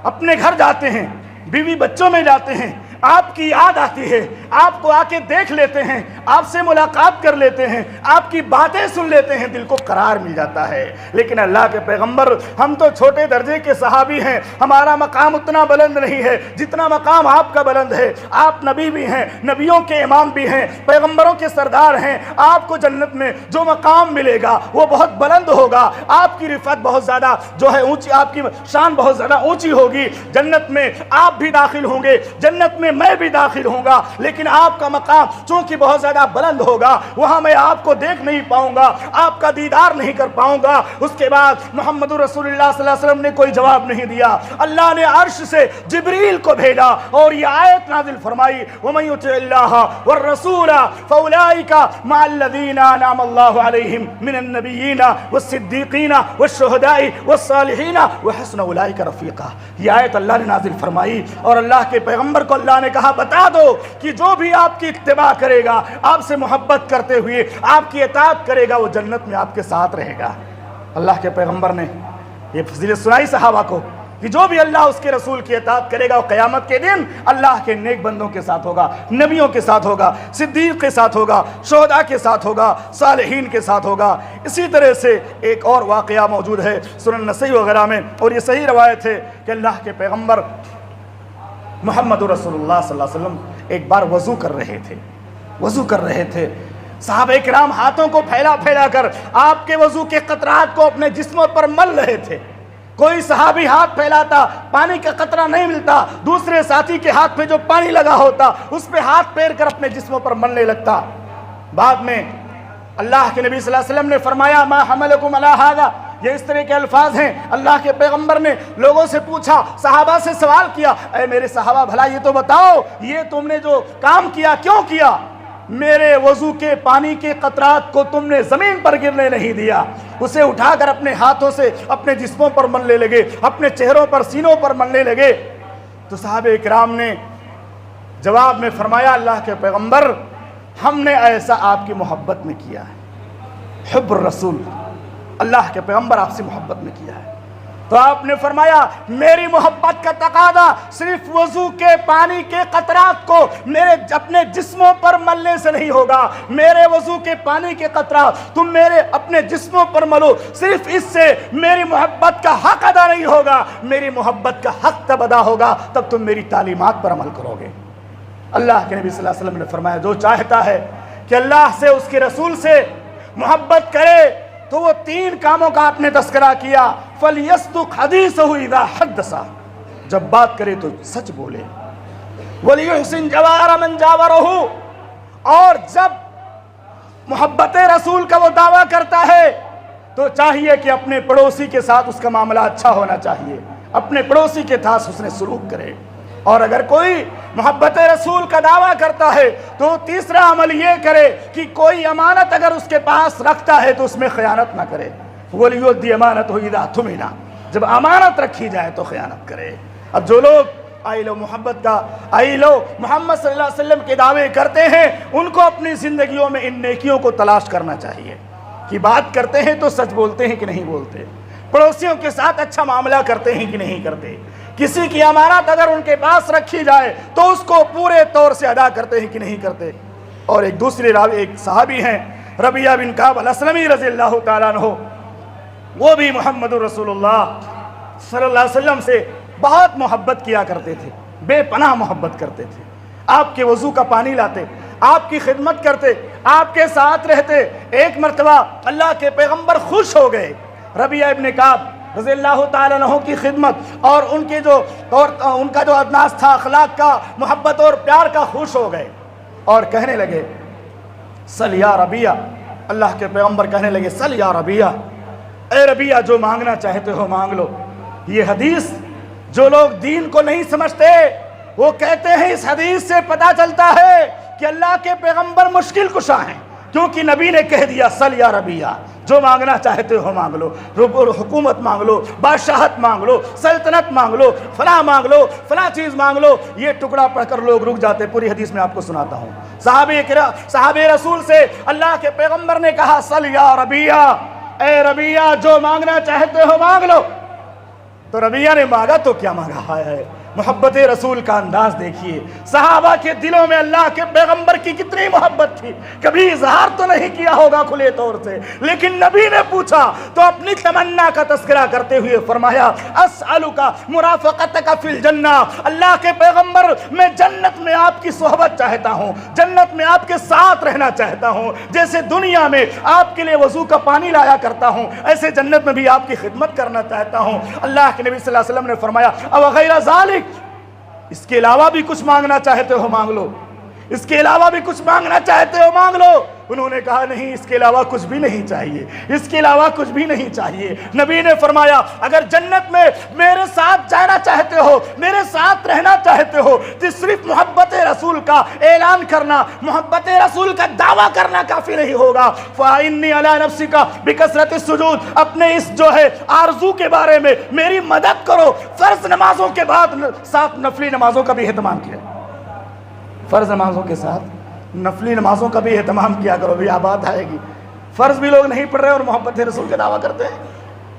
اپنے گھر جاتے ہیں، بیوی بچوں میں جاتے ہیں، آپ کی یاد آتی ہے، آپ کو آ کے دیکھ لیتے ہیں، آپ سے ملاقات کر لیتے ہیں، آپ کی باتیں سن لیتے ہیں، دل کو قرار مل جاتا ہے۔ لیکن اللہ کے پیغمبر ہم تو چھوٹے درجے کے صحابی ہیں، ہمارا مقام اتنا بلند نہیں ہے جتنا مقام آپ کا بلند ہے۔ آپ نبی بھی ہیں، نبیوں کے امام بھی ہیں، پیغمبروں کے سردار ہیں، آپ کو جنت میں جو مقام ملے گا وہ بہت بلند ہوگا، آپ کی رفعت بہت زیادہ جو ہے اونچی، آپ کی شان بہت زیادہ اونچی ہوگی۔ جنت میں آپ بھی داخل ہوں گے، جنت میں بھی داخل ہوں گا، لیکن آپ کا مقام چونکہ بہت زیادہ بلند ہوگا، وہاں میں آپ کو دیکھ نہیں پاؤں گا، آپ کا دیدار نہیں کر پاؤں گا۔ اس کے بعد محمد رسول اللہ صلی اللہ علیہ وسلم نے کوئی جواب نہیں دیا۔ اللہ نے عرش سے جبریل کو بھیجا اور یہ آیت نازل فرمائی وَمَن يُطِعِ اللَّهَ وَالرَّسُولَ فَأُولَٰئِكَ مَعَ الَّذِينَ أَنْعَمَ اللَّهُ عَلَيْهِم مِّنَ النَّبِيِّينَ وَالصِّدِّيقِينَ وَالشُّهَدَاءِ وَالصَّالِحِينَ وَحَسُنَ أُولَٰئِكَ رَفِيقًا۔ یہ آیت اللہ نے نازل فرمائی اور اللہ کے پیغمبر کو اللہ نے کہا بتا دو کہ جو بھی آپ کی اتباع کرے گا، آپ سے محبت کرتے ہوئے آپ کی اطاعت کرے گا، وہ جنت میں آپ کے ساتھ رہے گا۔ اللہ کے پیغمبر نے یہ فضیلت سنائی صحابہ کو کہ جو بھی اللہ اس کے رسول کی اطاعت کرے گا وہ قیامت کے دن اللہ کے نیک بندوں کے ساتھ ہوگا، نبیوں کے ساتھ ہوگا، صدیق کے ساتھ ہوگا، شہداء کے ساتھ ہوگا، صالحین کے ساتھ ہوگا۔ اسی طرح سے ایک اور واقعہ موجود ہے سنن نسائی وغیرہ میں، اور یہ صحیح روایت ہے کہ اللہ کے پیغمبر محمد رسول اللہ صلی اللہ علیہ وسلم ایک بار وضو کر رہے تھے، صحابہ کرام ہاتھوں کو پھیلا پھیلا کر آپ کے وضو کے قطرات کو اپنے جسموں پر مل رہے تھے۔ کوئی صحابی ہاتھ پھیلاتا، پانی کا قطرہ نہیں ملتا، دوسرے ساتھی کے ہاتھ پہ جو پانی لگا ہوتا اس پہ ہاتھ پھیر کر اپنے جسموں پر ملنے لگتا۔ بعد میں اللہ کے نبی صلی اللہ علیہ وسلم نے فرمایا ما حملکم علی ھذا، یہ اس طرح کے الفاظ ہیں۔ اللہ کے پیغمبر نے لوگوں سے پوچھا، صحابہ سے سوال کیا، اے میرے صحابہ بھلا یہ تو بتاؤ یہ تم نے جو کام کیا کیوں کیا؟ میرے وضو کے پانی کے قطرات کو تم نے زمین پر گرنے نہیں دیا، اسے اٹھا کر اپنے ہاتھوں سے اپنے جسموں پر ملنے لگے، اپنے چہروں پر، سینوں پر ملنے لگے۔ تو صحابہ کرام نے جواب میں فرمایا اللہ کے پیغمبر ہم نے ایسا آپ کی محبت میں کیا ہے، حب الرسول، اللہ کے پیغمبر آپ سے محبت میں کیا ہے۔ تو آپ نے فرمایا میری محبت کا تقاضا صرف وضو کے پانی کے قطرات کو میرے اپنے جسموں پر ملنے سے نہیں ہوگا، میرے وضو کے پانی کے قطرات تم میرے اپنے جسموں پر ملو، صرف اس سے میری محبت کا حق ادا نہیں ہوگا، میری محبت کا حق تب ادا ہوگا تب تم میری تعلیمات پر عمل کرو گے۔ اللہ کے نبی صلی اللہ علیہ وسلم نے فرمایا جو چاہتا ہے کہ اللہ سے، اس کے رسول سے محبت کرے تو وہ 3 کاموں کا آپ نے تذکرہ کیا، فَلْيَصْدُقْ حَدِيثَهُ إِذَا حَدَّثَ، جب بات کرے تو سچ بولے، وَلِيُحْسِنْ جَوَارَ مَنْ جَاوَرَهُ، اور جب محبت رسول کا وہ دعویٰ کرتا ہے تو چاہیے کہ اپنے پڑوسی کے ساتھ اس کا معاملہ اچھا ہونا چاہیے، اپنے پڑوسی کے ساتھ حسن سلوک کرے۔ اور اگر کوئی محبت رسول کا دعویٰ کرتا ہے تو تیسرا عمل یہ کرے کہ کوئی امانت اگر اس کے پاس رکھتا ہے تو اس میں خیانت نہ کرے۔ وَلْيُؤْدِّ أَمَانَتَهُ إِذَا اؤْتُمِنَ، جب امانت رکھی جائے تو خیانت کرے۔ اب جو لوگ آئی لو محبت کا، آئی لو محمد صلی اللہ علیہ وسلم کے دعوے کرتے ہیں، ان کو اپنی زندگیوں میں ان نیکیوں کو تلاش کرنا چاہیے کہ بات کرتے ہیں تو سچ بولتے ہیں کہ نہیں بولتے، پڑوسیوں کے ساتھ اچھا معاملہ کرتے ہیں کہ نہیں کرتے، کسی کی امانت اگر ان کے پاس رکھی جائے تو اس کو پورے طور سے ادا کرتے ہیں کہ نہیں کرتے۔ اور ایک دوسرے راوی، ایک صحابی ہیں ربیعہ بن کعب الاسلمی رضی اللہ تعالیٰ عنہ، وہ بھی محمد رسول اللہ صلی اللہ علیہ وسلم سے بہت محبت کیا کرتے تھے، بے پناہ محبت کرتے تھے، آپ کے وضو کا پانی لاتے، آپ کی خدمت کرتے، آپ کے ساتھ رہتے۔ ایک مرتبہ اللہ کے پیغمبر خوش ہو گئے ربیعہ ابن کعب رضی اللہ تعالیٰ عنہ کی خدمت اور ان کا جو ادناس تھا، اخلاق کا، محبت اور پیار کا، خوش ہو گئے اور کہنے لگے سل یا ربیعہ، اللہ کے پیغمبر کہنے لگے سل یا ربیعہ، اے ربیعہ جو مانگنا چاہتے ہو مانگ لو۔ یہ حدیث جو لوگ دین کو نہیں سمجھتے وہ کہتے ہیں اس حدیث سے پتہ چلتا ہے کہ اللہ کے پیغمبر مشکل کشا ہیں، کیونکہ نبی نے کہہ دیا سل یا ربیعہ، جو مانگنا چاہتے ہو مانگ لو، حکومت مانگ لو، بادشاہت مانگ لو، سلطنت مانگ لو، فلاں مانگ لو، فلاں چیز مانگ لو۔ یہ ٹکڑا پڑھ کر لوگ رک جاتے، پوری حدیث میں آپ کو سناتا ہوں۔ صحابہ رسول سے اللہ کے پیغمبر نے کہا سل یا ربیعہ، اے ربیعہ جو مانگنا چاہتے ہو مانگ لو۔ تو ربیعہ نے مانگا تو کیا مانگا ہے، محبت رسول کا انداز دیکھیے، صحابہ کے دلوں میں اللہ کے پیغمبر کی کتنی محبت تھی۔ کبھی اظہار تو نہیں کیا ہوگا کھلے طور سے، لیکن نبی نے پوچھا تو اپنی تمنا کا تذکرہ کرتے ہوئے فرمایا اسألک مرافقتک فی الجنہ، اللہ کے پیغمبر میں جنت میں آپ کی صحبت چاہتا ہوں، جنت میں آپ کے ساتھ رہنا چاہتا ہوں، جیسے دنیا میں آپ کے لیے وضو کا پانی لایا کرتا ہوں ایسے جنت میں بھی آپ کی خدمت کرنا چاہتا ہوں۔ اللہ کے نبی صلی اللہ علیہ وسلم نے فرمایا او غیر ذالک، اس کے علاوہ بھی کچھ مانگنا چاہتے ہو مانگ لو، اس کے علاوہ بھی کچھ مانگنا چاہتے ہو مانگ لو۔ انہوں نے کہا نہیں، اس کے علاوہ کچھ بھی نہیں چاہیے، اس کے علاوہ کچھ بھی نہیں چاہیے۔ نبی نے فرمایا اگر جنت میں میرے ساتھ جانا چاہتے ہو، میرے ساتھ رہنا چاہتے ہو تو صرف محبت رسول کا اعلان کرنا، محبت رسول کا دعویٰ کرنا کافی نہیں ہوگا۔ فَإِنِّي عَلَىٰ نَفْسِكَ بِكَثْرَةِ السُّجُودِ، اپنے اس جو ہے آرزو کے بارے میں میری مدد کرو۔ فرض نمازوں کے بعد ساتھ نفلی نمازوں کا بھی اہتمام کیا، فرض نمازوں کے ساتھ نفلی نمازوں کا بھی اہتمام کیا کرو، بھی بات آئے گی۔ فرض بھی لوگ نہیں پڑھ رہے اور محبت رسول کا دعویٰ کرتے ہیں۔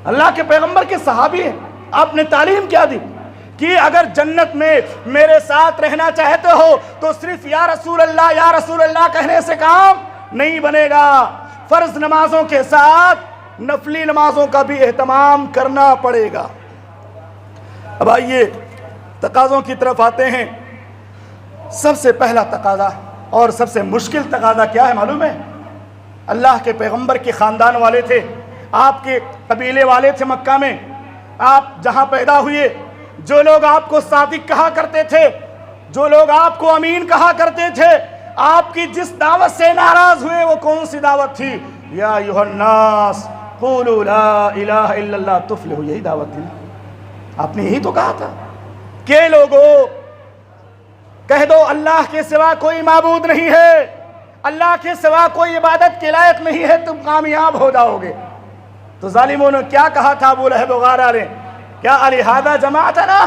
اللہ کے پیغمبر کے صحابی ہیں، آپ نے تعلیم کیا دی کہ اگر جنت میں میرے ساتھ رہنا چاہتے ہو تو صرف یا رسول اللہ کہنے سے کام نہیں بنے گا، فرض نمازوں کے ساتھ نفلی نمازوں کا بھی اہتمام کرنا پڑے گا۔ اب آئیے تقاضوں کی طرف آتے ہیں۔ سب سے پہلا تقاضا اور سب سے مشکل تقاضا کیا ہے معلوم ہے؟ اللہ کے پیغمبر کے خاندان والے تھے، آپ کے قبیلے والے تھے مکہ میں، آپ جہاں پیدا ہوئے، جو لوگ آپ کو صادق کہا کرتے تھے، جو لوگ آپ کو امین کہا کرتے تھے، آپ کی جس دعوت سے ناراض ہوئے وہ کون سی دعوت تھی؟ یا ایھا الناس قولوا لا الہ الا اللہ تفلحوا، یہی دعوت تھی۔ آپ نے یہی تو کہا تھا کہ لوگوں کہہ دو اللہ کے سوا کوئی معبود نہیں ہے، اللہ کے سوا کوئی عبادت کے لائق نہیں ہے، تم کامیاب ہو جاؤ گے۔ تو ظالموں نے کیا کہا تھا ابو لہب وغیرہ نے؟ کیا الہذا جمعتنا،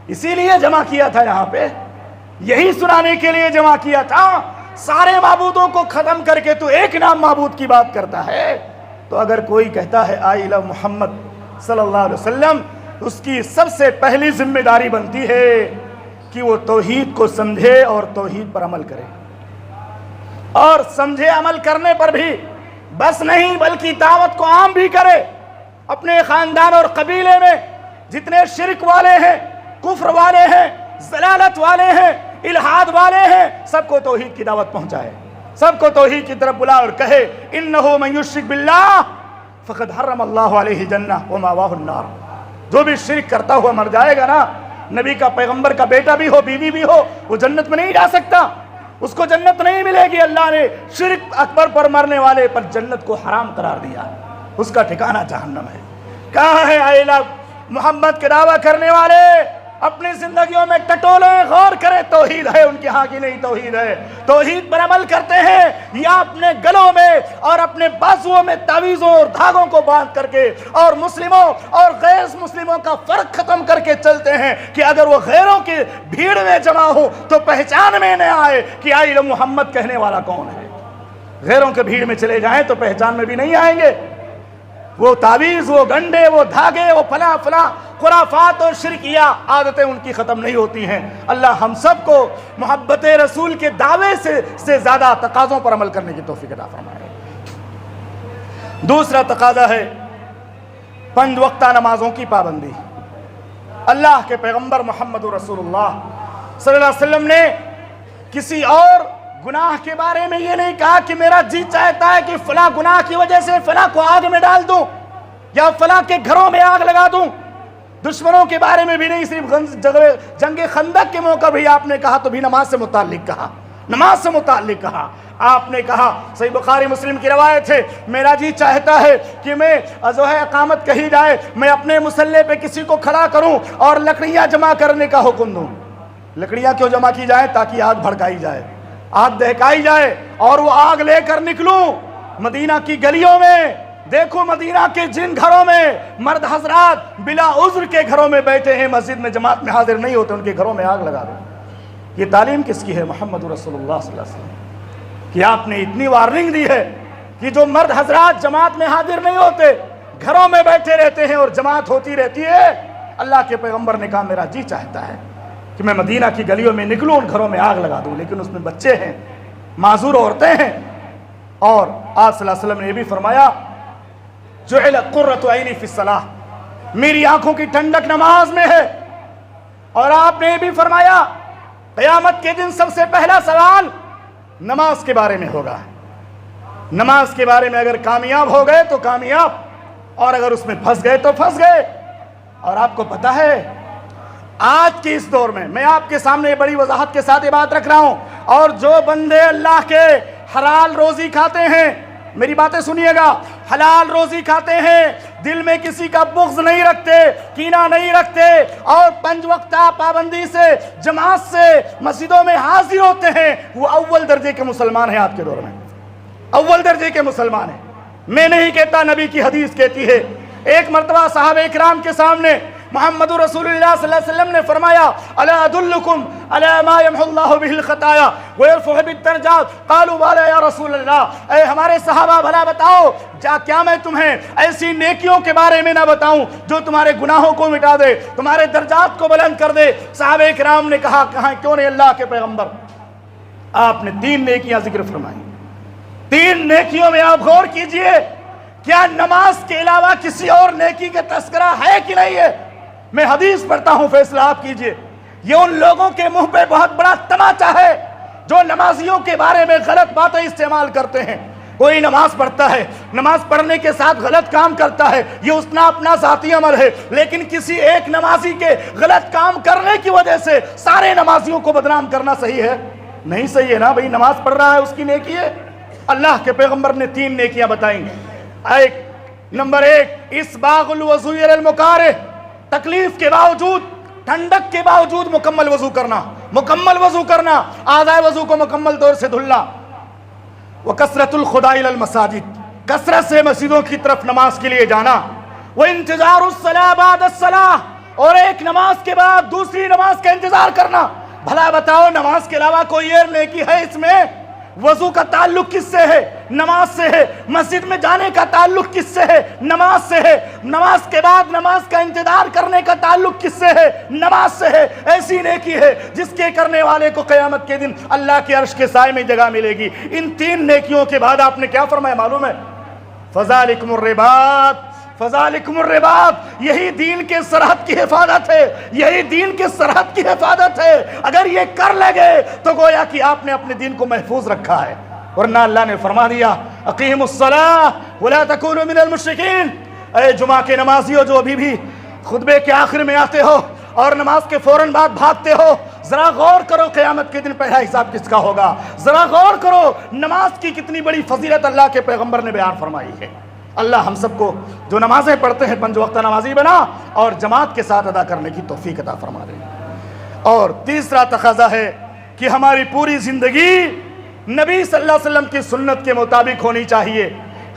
اسی لیے جمع کیا تھا، یہاں پہ یہی سنانے کے لیے جمع کیا تھا، سارے معبودوں کو ختم کر کے تو ایک نام معبود کی بات کرتا ہے۔ تو اگر کوئی کہتا ہے آئی لو محمد صلی اللہ علیہ وسلم، اس کی سب سے پہلی ذمہ داری بنتی ہے کہ وہ توحید کو سمجھے اور توحید پر عمل کرے، اور سمجھے عمل کرنے پر بھی بس نہیں بلکہ دعوت کو عام بھی کرے۔ اپنے خاندان اور قبیلے میں جتنے شرک والے ہیں، کفر والے ہیں، ضلالت والے ہیں، الحاد والے ہیں، سب کو توحید کی دعوت پہنچائے، سب کو توحید کی طرف بلا اور کہے انہ من یشرک باللہ فقد حرم اللہ علیہ الجنہ ومأواہ النار، جو بھی شرک کرتا ہوا مر جائے گا نا، نبی کا پیغمبر کا بیٹا بھی ہو بیوی بھی ہو وہ جنت میں نہیں جا سکتا، اس کو جنت نہیں ملے گی۔ اللہ نے شرک اکبر پر مرنے والے پر جنت کو حرام قرار دیا، اس کا ٹھکانہ جہنم ہے۔ کہاں ہے اے محمد کے دعویٰ کرنے والے؟ اپنی زندگیوں میں ٹٹولیں، غور کریں، توحید ہے ان کے ہاں کی نہیں توحید ہے؟ توحید پر عمل کرتے ہیں یا اپنے گلوں میں اور اپنے بازوؤں میں تعویذوں اور دھاگوں کو باندھ کر کے اور مسلموں اور غیر مسلموں کا فرق ختم کر کے چلتے ہیں کہ اگر وہ غیروں کی بھیڑ میں جمع ہو تو پہچان میں نہ آئے کہ آئی محمد کہنے والا کون ہے؟ غیروں کے بھیڑ میں چلے جائیں تو پہچان میں بھی نہیں آئیں گے۔ وہ تعویذ، وہ گنڈے، وہ دھاگے، وہ فلاں فلاں خرافات اور شرکیہ عادتیں ان کی ختم نہیں ہوتی ہیں۔ اللہ ہم سب کو محبت رسول کے دعوے سے زیادہ تقاضوں پر عمل کرنے کی توفیق عطا فرمائے۔ دوسرا تقاضا ہے 5 وقتہ نمازوں کی پابندی۔ اللہ کے پیغمبر محمد رسول اللہ صلی اللہ علیہ وسلم نے کسی اور گناہ کے بارے میں یہ نہیں کہا کہ میرا جی چاہتا ہے کہ فلاں گناہ کی وجہ سے فلاں کو آگ میں ڈال دوں یا فلاں کے گھروں میں آگ لگا دوں۔ دشمنوں کے بارے میں بھی نہیں، صرف جنگ خندق کے موقع بھی آپ نے کہا تو بھی نماز سے متعلق کہا، نماز سے متعلق کہا۔ آپ نے کہا، صحیح بخاری مسلم کی روایت ہے، میرا جی چاہتا ہے کہ میں جو ہے اقامت کہی جائے، میں اپنے مسلح پہ کسی کو کھڑا کروں اور لکڑیاں جمع کرنے کا حکم دوں۔ لکڑیاں کیوں جمع کی جائیں؟ تاکہ آگ بھڑکائی جائے، آگ دہکائی جائے اور وہ آگ لے کر نکلوں مدینہ کی گلیوں میں۔ دیکھو مدینہ کے جن گھروں میں مرد حضرات بلا عذر کے گھروں میں بیٹھے ہیں، مسجد میں جماعت میں حاضر نہیں ہوتے، ان کے گھروں میں آگ لگا دو۔ یہ تعلیم کس کی ہے؟ محمد رسول اللہ صلی اللہ علیہ وسلم کہ آپ نے اتنی وارننگ دی ہے کہ جو مرد حضرات جماعت میں حاضر نہیں ہوتے، گھروں میں بیٹھے رہتے ہیں اور جماعت ہوتی رہتی ہے، اللہ کے پیغمبر نے کہا میرا جی چاہتا ہے کہ میں مدینہ کی گلیوں میں نکلوں، ان گھروں میں آگ لگا دوں، لیکن اس میں بچے ہیں، معذور عورتیں ہیں۔ اور آپ صلی اللہ علیہ وسلم نے یہ بھی فرمایا جعلت قرۃ عینی فی الصلاۃ، میری آنکھوں کی ٹھنڈک نماز میں ہے۔ اور آپ نے یہ بھی فرمایا قیامت کے دن سب سے پہلا سوال نماز کے بارے میں ہوگا۔ نماز کے بارے میں اگر کامیاب ہو گئے تو کامیاب، اور اگر اس میں پھنس گئے تو پھنس گئے۔ اور آپ کو پتہ ہے آج کے اس دور میں آپ کے سامنے بڑی وضاحت کے ساتھ یہ بات رکھ رہا ہوں، اور جو بندے اللہ کے حلال روزی کھاتے ہیں، میری باتیں سنیے گا، حلال روزی کھاتے ہیں، دل میں کسی کا بغض نہیں رکھتے، کینہ نہیں رکھتے، اور 5 وقتہ پابندی سے جماعت سے مسجدوں میں حاضر ہوتے ہیں، وہ اول درجے کے مسلمان ہیں۔ آج کے دور میں اول درجے کے مسلمان ہیں۔ میں نہیں کہتا، نبی کی حدیث کہتی ہے۔ ایک مرتبہ صحابہ اکرام کے سامنے محمد رسول اللہ صلی اللہ علیہ وسلم نے فرمایا الا ادلکم علی ما یمحو اللہ بہ الخطایا ویرفع بہ الدرجات، قالوا بلی یا رسول اللہ، اے ہمارے صحابہ بھلا بتاؤ کیا میں تمہیں ایسی نیکیوں کے بارے میں نہ بتاؤں جو تمہارے گناہوں کو مٹا دے، تمہارے درجات کو بلند کر دے؟ صحابہ اکرام نے کہا کیوں نہیں اللہ کے پیغمبر؟ آپ نے 3 نیکیاں ذکر فرمائی۔ 3 نیکیوں میں آپ غور کیجئے، کیا نماز کے علاوہ کسی اور نیکی کا تذکرہ ہے کہ نہیں ہے؟ میں حدیث پڑھتا ہوں، فیصلہ آپ کیجئے۔ یہ ان لوگوں کے منہ پہ بہت بڑا تماچا ہے جو نمازیوں کے بارے میں غلط باتیں استعمال کرتے ہیں۔ کوئی نماز پڑھتا ہے، نماز پڑھنے کے ساتھ غلط کام کرتا ہے، یہ اس کا اپنا ذاتی عمل ہے، لیکن کسی ایک نمازی کے غلط کام کرنے کی وجہ سے سارے نمازیوں کو بدنام کرنا صحیح ہے؟ نہیں صحیح ہے نا بھائی، نماز پڑھ رہا ہے اس کی نیکی ہے۔ اللہ کے پیغمبر نے 3 نیکیاں بتائیں۔ نمبر 1 اسباغ الوضوء علی المکارہ، تکلیف کے باوجود، ٹھنڈک کے باوجود مکمل وضو کرنا، مکمل وضو کرنا، اعضائے وضو کو مکمل طور سے دھلنا۔ وکثرۃ الخضوع الی المساجد، کثرت سے مسجدوں کی طرف نماز کے لیے جانا۔ وانتظار الصلاۃ بعد الصلاۃ، اور ایک نماز کے بعد دوسری نماز کا انتظار کرنا۔ بھلا بتاؤ نماز کے علاوہ کوئی اور نیکی ہے اس میں؟ وضو کا تعلق کس سے ہے؟ نماز سے ہے۔ مسجد میں جانے کا تعلق کس سے ہے؟ نماز سے ہے۔ نماز کے بعد نماز کا انتظار کرنے کا تعلق کس سے ہے؟ نماز سے ہے۔ ایسی نیکی ہے جس کے کرنے والے کو قیامت کے دن اللہ کے عرش کے سائے میں جگہ ملے گی۔ ان 3 نیکیوں کے بعد آپ نے کیا فرمایا معلوم ہے؟ فذالکم الرباط، فذالکم الرباط، یہی دین کے سرحد کی حفاظت ہے، یہی دین کے سرحد کی حفاظت ہے۔ اگر یہ کر لگے تو گویا کہ آپ نے اپنے دین کو محفوظ رکھا ہے، ورنہ اللہ نے فرما دیا اقیموا الصلاۃ ولا تکونوا من المشرکین۔ اے جمعہ کے نمازیوں جو ابھی بھی خطبے کے آخر میں آتے ہو اور نماز کے فوراً بعد بھاگتے ہو، ذرا غور کرو قیامت کے دن پہلا حساب کس کا ہوگا۔ ذرا غور کرو نماز کی کتنی بڑی فضیلت اللہ کے پیغمبر نے بیان فرمائی ہے۔ اللہ ہم سب کو جو نمازیں پڑھتے ہیں 5 وقتہ نمازی بنا اور جماعت کے ساتھ ادا کرنے کی توفیق عطا فرما دے۔ اور تیسرا تقاضا ہے کہ ہماری پوری زندگی نبی صلی اللہ علیہ وسلم کی سنت کے مطابق ہونی چاہیے۔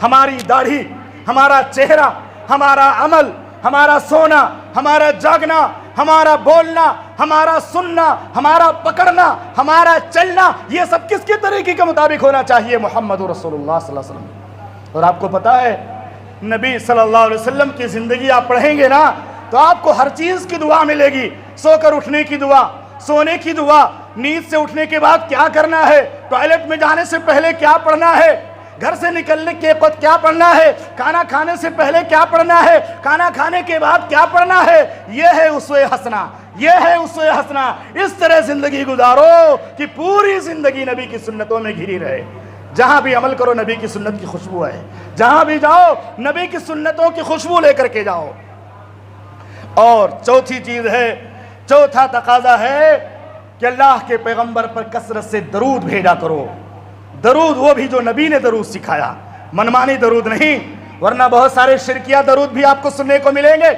ہماری داڑھی، ہمارا چہرہ، ہمارا عمل، ہمارا سونا، ہمارا جاگنا، ہمارا بولنا، ہمارا سننا، ہمارا پکڑنا، ہمارا چلنا، یہ سب کس کے طریقے کے مطابق ہونا چاہیے؟ محمد رسول اللہ صلی اللہ علیہ وسلم۔ اور آپ کو پتا ہے نبی صلی اللہ علیہ وسلم کی زندگی آپ پڑھیں گے نا تو آپ کو ہر چیز کی دعا ملے گی۔ سو کر اٹھنے کی دعا، سونے کی دعا، نیند سے اٹھنے کے بعد کیا کرنا ہے، ٹوائلٹ میں جانے سے پہلے کیا پڑھنا ہے، گھر سے نکلنے کے وقت کیا پڑھنا ہے، کھانا کھانے سے پہلے کیا پڑھنا ہے، کھانا کھانے کے بعد کیا پڑھنا ہے۔ یہ ہے اسوہ حسنہ، یہ ہے اسوہ حسنہ۔ اس طرح زندگی گزارو کہ پوری زندگی نبی کی سنتوں میں گھری رہے۔ جہاں بھی عمل کرو نبی کی سنت کی خوشبو ہے، جہاں بھی جاؤ نبی کی سنتوں کی خوشبو لے کر کے جاؤ۔ اور چوتھی چیز ہے، چوتھا تقاضا ہے کہ اللہ کے پیغمبر پر کثرت سے درود بھیجا کرو۔ درود وہ بھی جو نبی نے درود سکھایا، منمانی درود نہیں، ورنہ بہت سارے شرکیہ درود بھی آپ کو سننے کو ملیں گے۔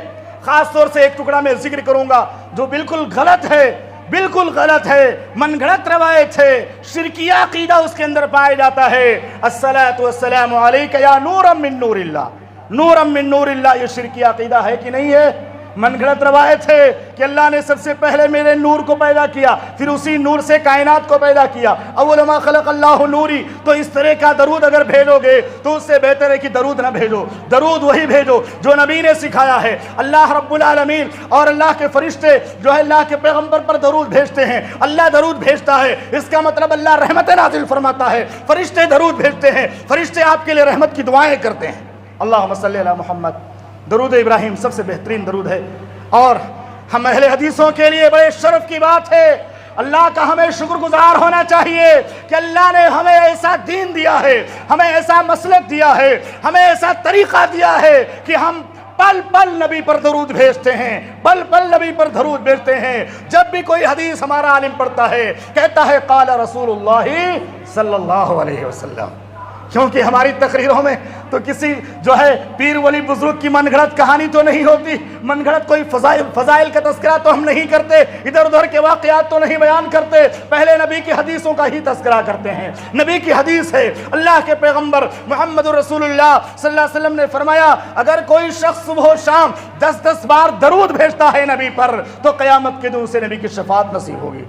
خاص طور سے ایک ٹکڑا میں ذکر کروں گا جو بالکل غلط ہے، بالکل غلط ہے، من گھڑت روایت ہے، شرکیہ عقیدہ اس کے اندر پایا جاتا ہے۔ الصلاۃ والسلام علیک یا نورا من نور اللہ، نورا من نور اللہ، یہ شرکیہ عقیدہ ہے کہ نہیں ہے؟ من گھڑت روایت ہے کہ اللہ نے سب سے پہلے میرے نور کو پیدا کیا، پھر اسی نور سے کائنات کو پیدا کیا، اول ما خلق اللہ نوری۔ تو اس طرح کا درود اگر بھیجو گے تو اس سے بہتر ہے کہ درود نہ بھیجو، درود وہی بھیجو جو نبی نے سکھایا ہے۔ اللہ رب العالمین اور اللہ کے فرشتے جو ہے اللہ کے پیغمبر پر درود بھیجتے ہیں، اللہ درود بھیجتا ہے، اس کا مطلب اللہ رحمت نازل فرماتا ہے، فرشتے درود بھیجتے ہیں، فرشتے آپ کے لیے رحمت کی دعائیں کرتے ہیں۔ اللہم صلی علی محمد۔ درود ابراہیم سب سے بہترین درود ہے، اور ہم اہل حدیثوں کے لیے بڑے شرف کی بات ہے، اللہ کا ہمیں شکر گزار ہونا چاہیے کہ اللہ نے ہمیں ایسا دین دیا ہے، ہمیں ایسا مسلک دیا ہے، ہمیں ایسا طریقہ دیا ہے کہ ہم پل پل نبی پر درود بھیجتے ہیں، پل پل نبی پر درود بھیجتے ہیں۔ جب بھی کوئی حدیث ہمارا عالم پڑھتا ہے کہتا ہے قال رسول اللہ صلی اللہ علیہ وسلم، کیونکہ ہماری تقریروں میں تو کسی جو ہے پیر ولی بزرگ کی من گھڑت کہانی تو نہیں ہوتی، من گھڑت کوئی فضائل کا تذکرہ تو ہم نہیں کرتے، ادھر ادھر کے واقعات تو نہیں بیان کرتے، پہلے نبی کی حدیثوں کا ہی تذکرہ کرتے ہیں۔ نبی کی حدیث ہے، اللہ کے پیغمبر محمد رسول اللہ صلی اللہ علیہ وسلم نے فرمایا اگر کوئی شخص صبح و شام 10 بار درود بھیجتا ہے نبی پر تو قیامت کے دن سے نبی کی شفاعت نصیب ہوگی۔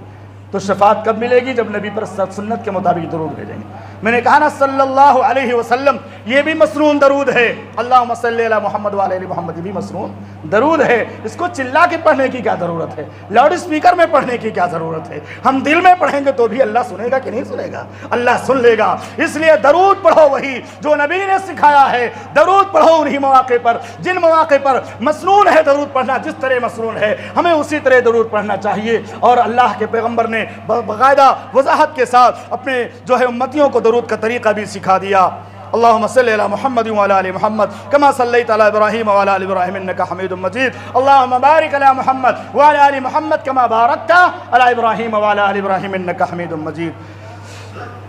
تو شفاعت کب ملے گی؟ جب نبی پر سنت کے مطابق درود بھیجیں گے۔ میں نے کہا نا صلی اللہ علیہ وسلم، یہ بھی مسنون درود ہے، اللہم صلی علی محمد وعلی آل محمد، یہ بھی مسنون درود ہے۔ اس کو چلا کے پڑھنے کی کیا ضرورت ہے؟ لاؤڈ اسپیکر میں پڑھنے کی کیا ضرورت ہے؟ ہم دل میں پڑھیں گے تو بھی اللہ سنے گا کہ نہیں سنے گا؟ اللہ سن لے گا۔ اس لیے درود پڑھو وہی جو نبی نے سکھایا ہے، درود پڑھو انہی مواقع پر جن مواقع پر مسنون ہے درود پڑھنا، جس طرح مسنون ہے ہمیں اسی طرح درود پڑھنا چاہیے۔ اور اللہ کے پیغمبر نے باقاعدہ وضاحت کے ساتھ اپنے جو ہے امتیوں کو درود کا طریقہ بھی سکھا دیا۔ اللهم صل على محمد وعلى ال محمد كما صليت على ابراهيم وعلى ال ابراهيم انك حميد مجيد اللهم بارك على محمد وعلى ال محمد كما باركت على ابراهيم وعلى ال ابراهيم انك حميد مجيد۔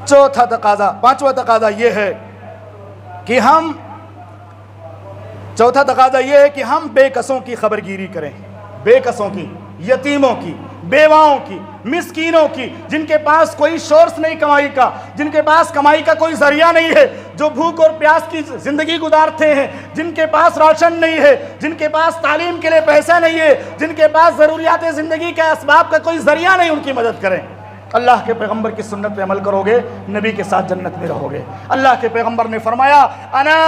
چوتھا تقاضا، پانچواں تقاضا یہ ہے کہ ہم بے کسوں کی خبرگیری کریں، بے کسوں کی، یتیموں کی، بیواؤں کی، مسکینوں کی، جن کے پاس کوئی سورس نہیں کمائی کا، جن کے پاس کمائی کا کوئی ذریعہ نہیں ہے، جو بھوک اور پیاس کی زندگی گزارتے ہیں، جن کے پاس راشن نہیں ہے، جن کے پاس تعلیم کے لیے پیسہ نہیں ہے، جن کے پاس ضروریات زندگی کے اسباب کا کوئی ذریعہ نہیں، ان کی مدد کریں۔ اللہ کے پیغمبر کی سنت پہ عمل کرو گے، نبی کے ساتھ جنت میں رہو گے۔ اللہ کے پیغمبر نے فرمایا انا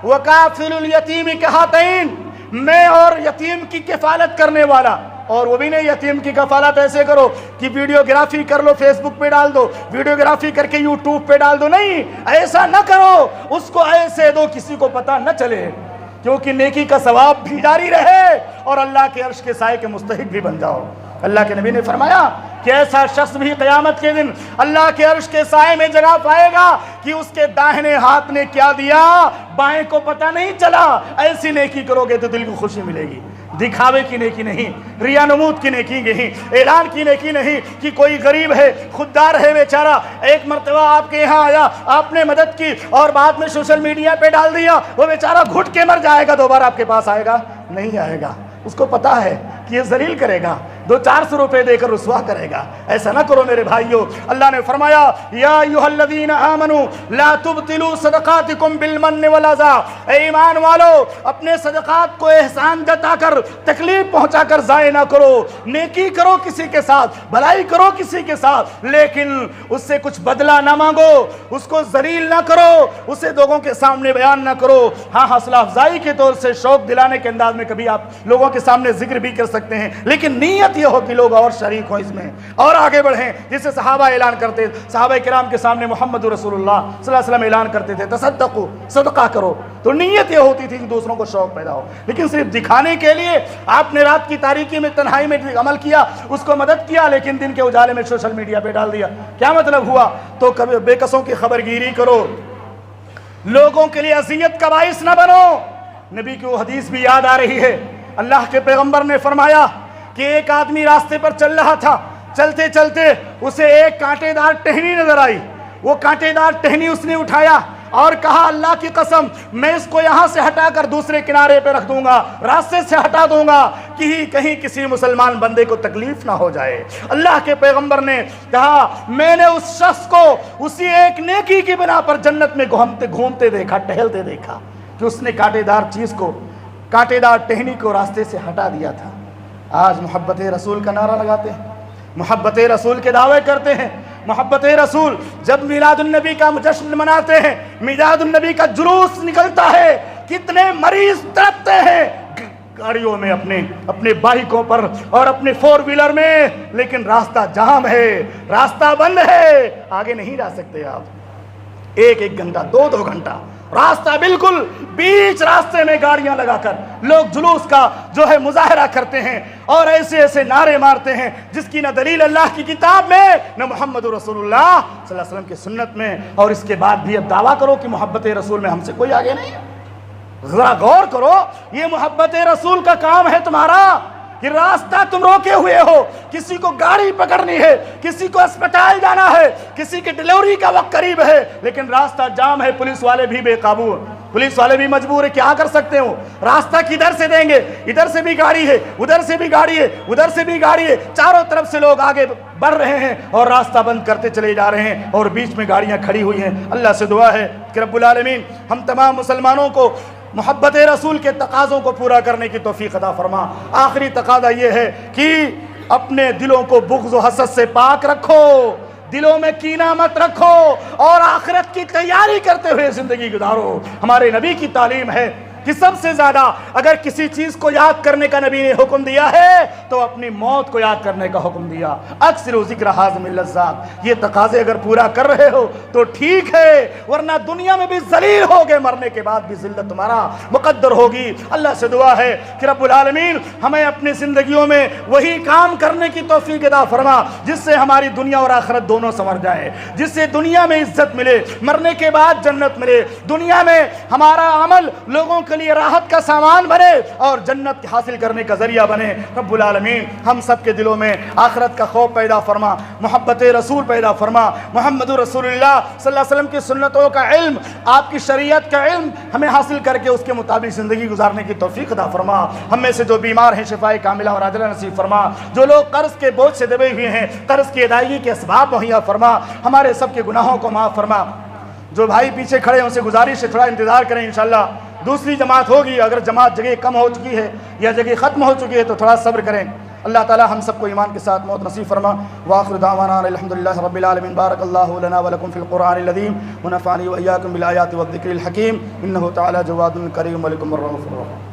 وکافل الیتیم کہاتین، میں اور یتیم کی کفالت کرنے والا۔ اور وہ بھی نہیں یتیم کی کفالت ایسے کرو کہ ویڈیوگرافی کر لو، فیس بک پہ ڈال دو، ویڈیوگرافی کر کے یوٹیوب پہ ڈال دو، نہیں، ایسا نہ کرو، اس کو ایسے دو کسی کو پتہ نہ چلے، کیونکہ نیکی کا ثواب بھی جاری رہے اور اللہ کے عرش کے سائے کے مستحق بھی بن جاؤ۔ اللہ کے نبی نے فرمایا کہ ایسا شخص بھی قیامت کے دن اللہ کے عرش کے سائے میں جگہ پائے گا کہ اس کے داہنے ہاتھ نے کیا دیا بائیں کو پتہ نہیں چلا۔ ایسی نیکی کرو گے تو دل کو خوشی ملے گی۔ دکھاوے کی نیکی نہیں، ریا نمود کی نیکی نہیں، اعلان کی نیکی نہیں کہ کوئی غریب ہے، خوددار ہے بیچارہ، ایک مرتبہ آپ کے یہاں آیا، آپ نے مدد کی اور بعد میں سوشل میڈیا پہ ڈال دیا، وہ بیچارہ گھٹ کے مر جائے گا، دوبارہ آپ کے پاس آئے گا نہیں آئے گا۔ اس کو پتا ہے کہ یہ ذلیل کرے گا، 200-400 روپے دے کر رسوا کرے گا۔ ایسا نہ کرو میرے بھائیو۔ اللہ نے فرمایا یا ایھا الذین آمنوا لا تبطلوا صدقاتکم بالمن والاذی، اے ایمان والو اپنے صدقات کو احسان جتا کر، تکلیف پہنچا کر ضائع نہ کرو، نیکی کرو کسی کے ساتھ، بھلائی کرو کسی کے ساتھ، لیکن اس سے کچھ بدلہ نہ مانگو، اس کو ذلیل نہ کرو، اسے لوگوں کے سامنے بیان نہ کرو۔ ہاں حوصلہ افزائی کے طور سے، شوق دلانے کے انداز میں کبھی آپ لوگوں کے سامنے ذکر بھی کر سکتے ہیں، لیکن نیت یہ ہو کہ لوگ اور شریک ہوں اس میں اور آگے بڑھیں، جسے صحابہ اعلان کرتے، صحابہ کرام کے سامنے محمد رسول اللہ صلی اللہ علیہ وسلم اعلان کرتے تھے تصدقوا، صدقہ کرو، تو نیت یہ ہوتی تھی کہ دوسروں کو شوق پیدا ہو، لیکن صرف دکھانے کے لیے آپ نے رات کی تاریکی میں تنہائی میں عمل کیا، اس کو مدد کیا، لیکن دن کے اجالے میں سوشل میڈیا پہ ڈال دیا، کیا مطلب ہوا؟ تو کبھی بے کسوں کی خبر گیری کرو، لوگوں کے لیے اذیت کا باعث نہ بنو۔ نبی کی وہ حدیث بھی یاد آ رہی ہے، اللہ کے پیغمبر نے فرمایا کہ ایک آدمی راستے پر چل رہا تھا، چلتے چلتے اسے ایک کانٹے دار ٹہنی نظر آئی، وہ کانٹے دار ٹہنی اس نے اٹھایا اور کہا اللہ کی قسم میں اس کو یہاں سے ہٹا کر دوسرے کنارے پہ رکھ دوں گا، راستے سے ہٹا دوں گا کہ کہیں کسی مسلمان بندے کو تکلیف نہ ہو جائے۔ اللہ کے پیغمبر نے کہا میں نے اس شخص کو اسی ایک نیکی کی بنا پر جنت میں گھومتے دیکھا، ٹہلتے دیکھا کہ اس نے کانٹے دار چیز کو، کانٹے دار ٹہنی کو راستے سے ہٹا دیا تھا۔ آج محبت رسول کا نعرہ لگاتے ہیں، محبت رسول کے دعوے کرتے ہیں، محبت رسول جب میلاد النبی کا جشن مناتے ہیں، میلاد النبی کا جلوس نکلتا ہے، کتنے مریض تڑپتے ہیں گاڑیوں میں، اپنے بائکوں پر اور اپنے 4 ویلر میں، لیکن راستہ جام ہے، راستہ بند ہے، آگے نہیں جا سکتے آپ۔ 1 گھنٹہ 2 گھنٹہ راستہ بالکل بیچ راستے میں گاڑیاں لگا کر لوگ جلوس کا جو ہے مظاہرہ کرتے ہیں اور ایسے ایسے نعرے مارتے ہیں جس کی نہ دلیل اللہ کی کتاب میں نہ محمد رسول اللہ صلی اللہ علیہ وسلم کی سنت میں، اور اس کے بعد بھی اب دعویٰ کرو کہ محبت رسول میں ہم سے کوئی آگے نہیں ہے۔ ذرا غور کرو، یہ محبت رسول کا کام ہے تمہارا کہ راستہ تم روکے ہوئے ہو، کسی کو گاڑی پکڑنی ہے، کسی کو اسپتال جانا ہے، کسی کی ڈیلیوری کا وقت قریب ہے، لیکن راستہ جام ہے، پولیس والے بھی بے قابو ہیں، پولیس والے بھی مجبور ہے، کیا کر سکتے ہو؟ راستہ کدھر سے دیں گے؟ ادھر سے بھی گاڑی ہے، ادھر سے بھی گاڑی ہے، ادھر سے بھی گاڑی ہے، چاروں طرف سے لوگ آگے بڑھ رہے ہیں اور راستہ بند کرتے چلے جا رہے ہیں اور بیچ میں گاڑیاں کھڑی ہوئی ہیں۔ اللہ سے دعا ہے کہ رب العالمین ہم تمام مسلمانوں کو محبت رسول کے تقاضوں کو پورا کرنے کی توفیق عطا فرما۔ آخری تقاضا یہ ہے کہ اپنے دلوں کو بغض و حسد سے پاک رکھو، دلوں میں کینہ مت رکھو اور آخرت کی تیاری کرتے ہوئے زندگی گزارو۔ ہمارے نبی کی تعلیم ہے کہ سب سے زیادہ اگر کسی چیز کو یاد کرنے کا نبی نے حکم دیا ہے تو اپنی موت کو یاد کرنے کا حکم دیا۔ اکثر ذکر حازم اللذات، یہ تقاضے اگر پورا کر رہے ہو تو ٹھیک ہے، ورنہ دنیا میں بھی ذلیل ہوگے، مرنے کے بعد بھی ذلت تمہارا مقدر ہوگی۔ اللہ سے دعا ہے کہ رب العالمین ہمیں اپنی زندگیوں میں وہی کام کرنے کی توفیق عطا فرما جس سے ہماری دنیا اور آخرت دونوں سنور جائے، جس سے دنیا میں عزت ملے، مرنے کے بعد جنت ملے، دنیا میں ہمارا عمل لوگوں کے لیے راحت کا سامان بنے اور جنت حاصل کرنے کا ذریعہ بنے۔ رب العالمین ہم سب کے دلوں میں آخرت کا خوف پیدا فرما، محبت رسول پیدا فرما، محمد رسول اللہ صلی اللہ علیہ وسلم کی سنتوں کا علم، آپ کی شریعت کا علم ہمیں حاصل کر کے اس کے مطابق زندگی گزارنے کی توفیق عطا فرما۔ ہم میں سے جو بیمار ہیں شفاء کاملہ اور عاجلہ نصیب فرما، جو لوگ قرض کے بوجھ سے دبے ہوئے ہیں قرض کی ادائیگی کے اسباب مہیا فرما، ہمارے سب کے گناہوں کو معاف فرما۔ جو بھائی پیچھے کھڑے ہیں ان سے گزارش ہے تھوڑا انتظار کریں، انشاءاللہ دوسری جماعت ہوگی، اگر جماعت جگہ کم ہو چکی ہے یا جگہ ختم ہو چکی ہے تو تھوڑا صبر کریں۔ اللہ تعالی ہم سب کو ایمان کے ساتھ موت نصیب فرما۔ وآخر دعوانا الحمدللہ رب العالمین۔ بارک اللہ لنا ولکم فی القرآن العظیم ونفعنی وإیاکم بالآیات والذکر الحکیم، انہ تعالی جواد کریم ولکم الرؤوف الرحیم۔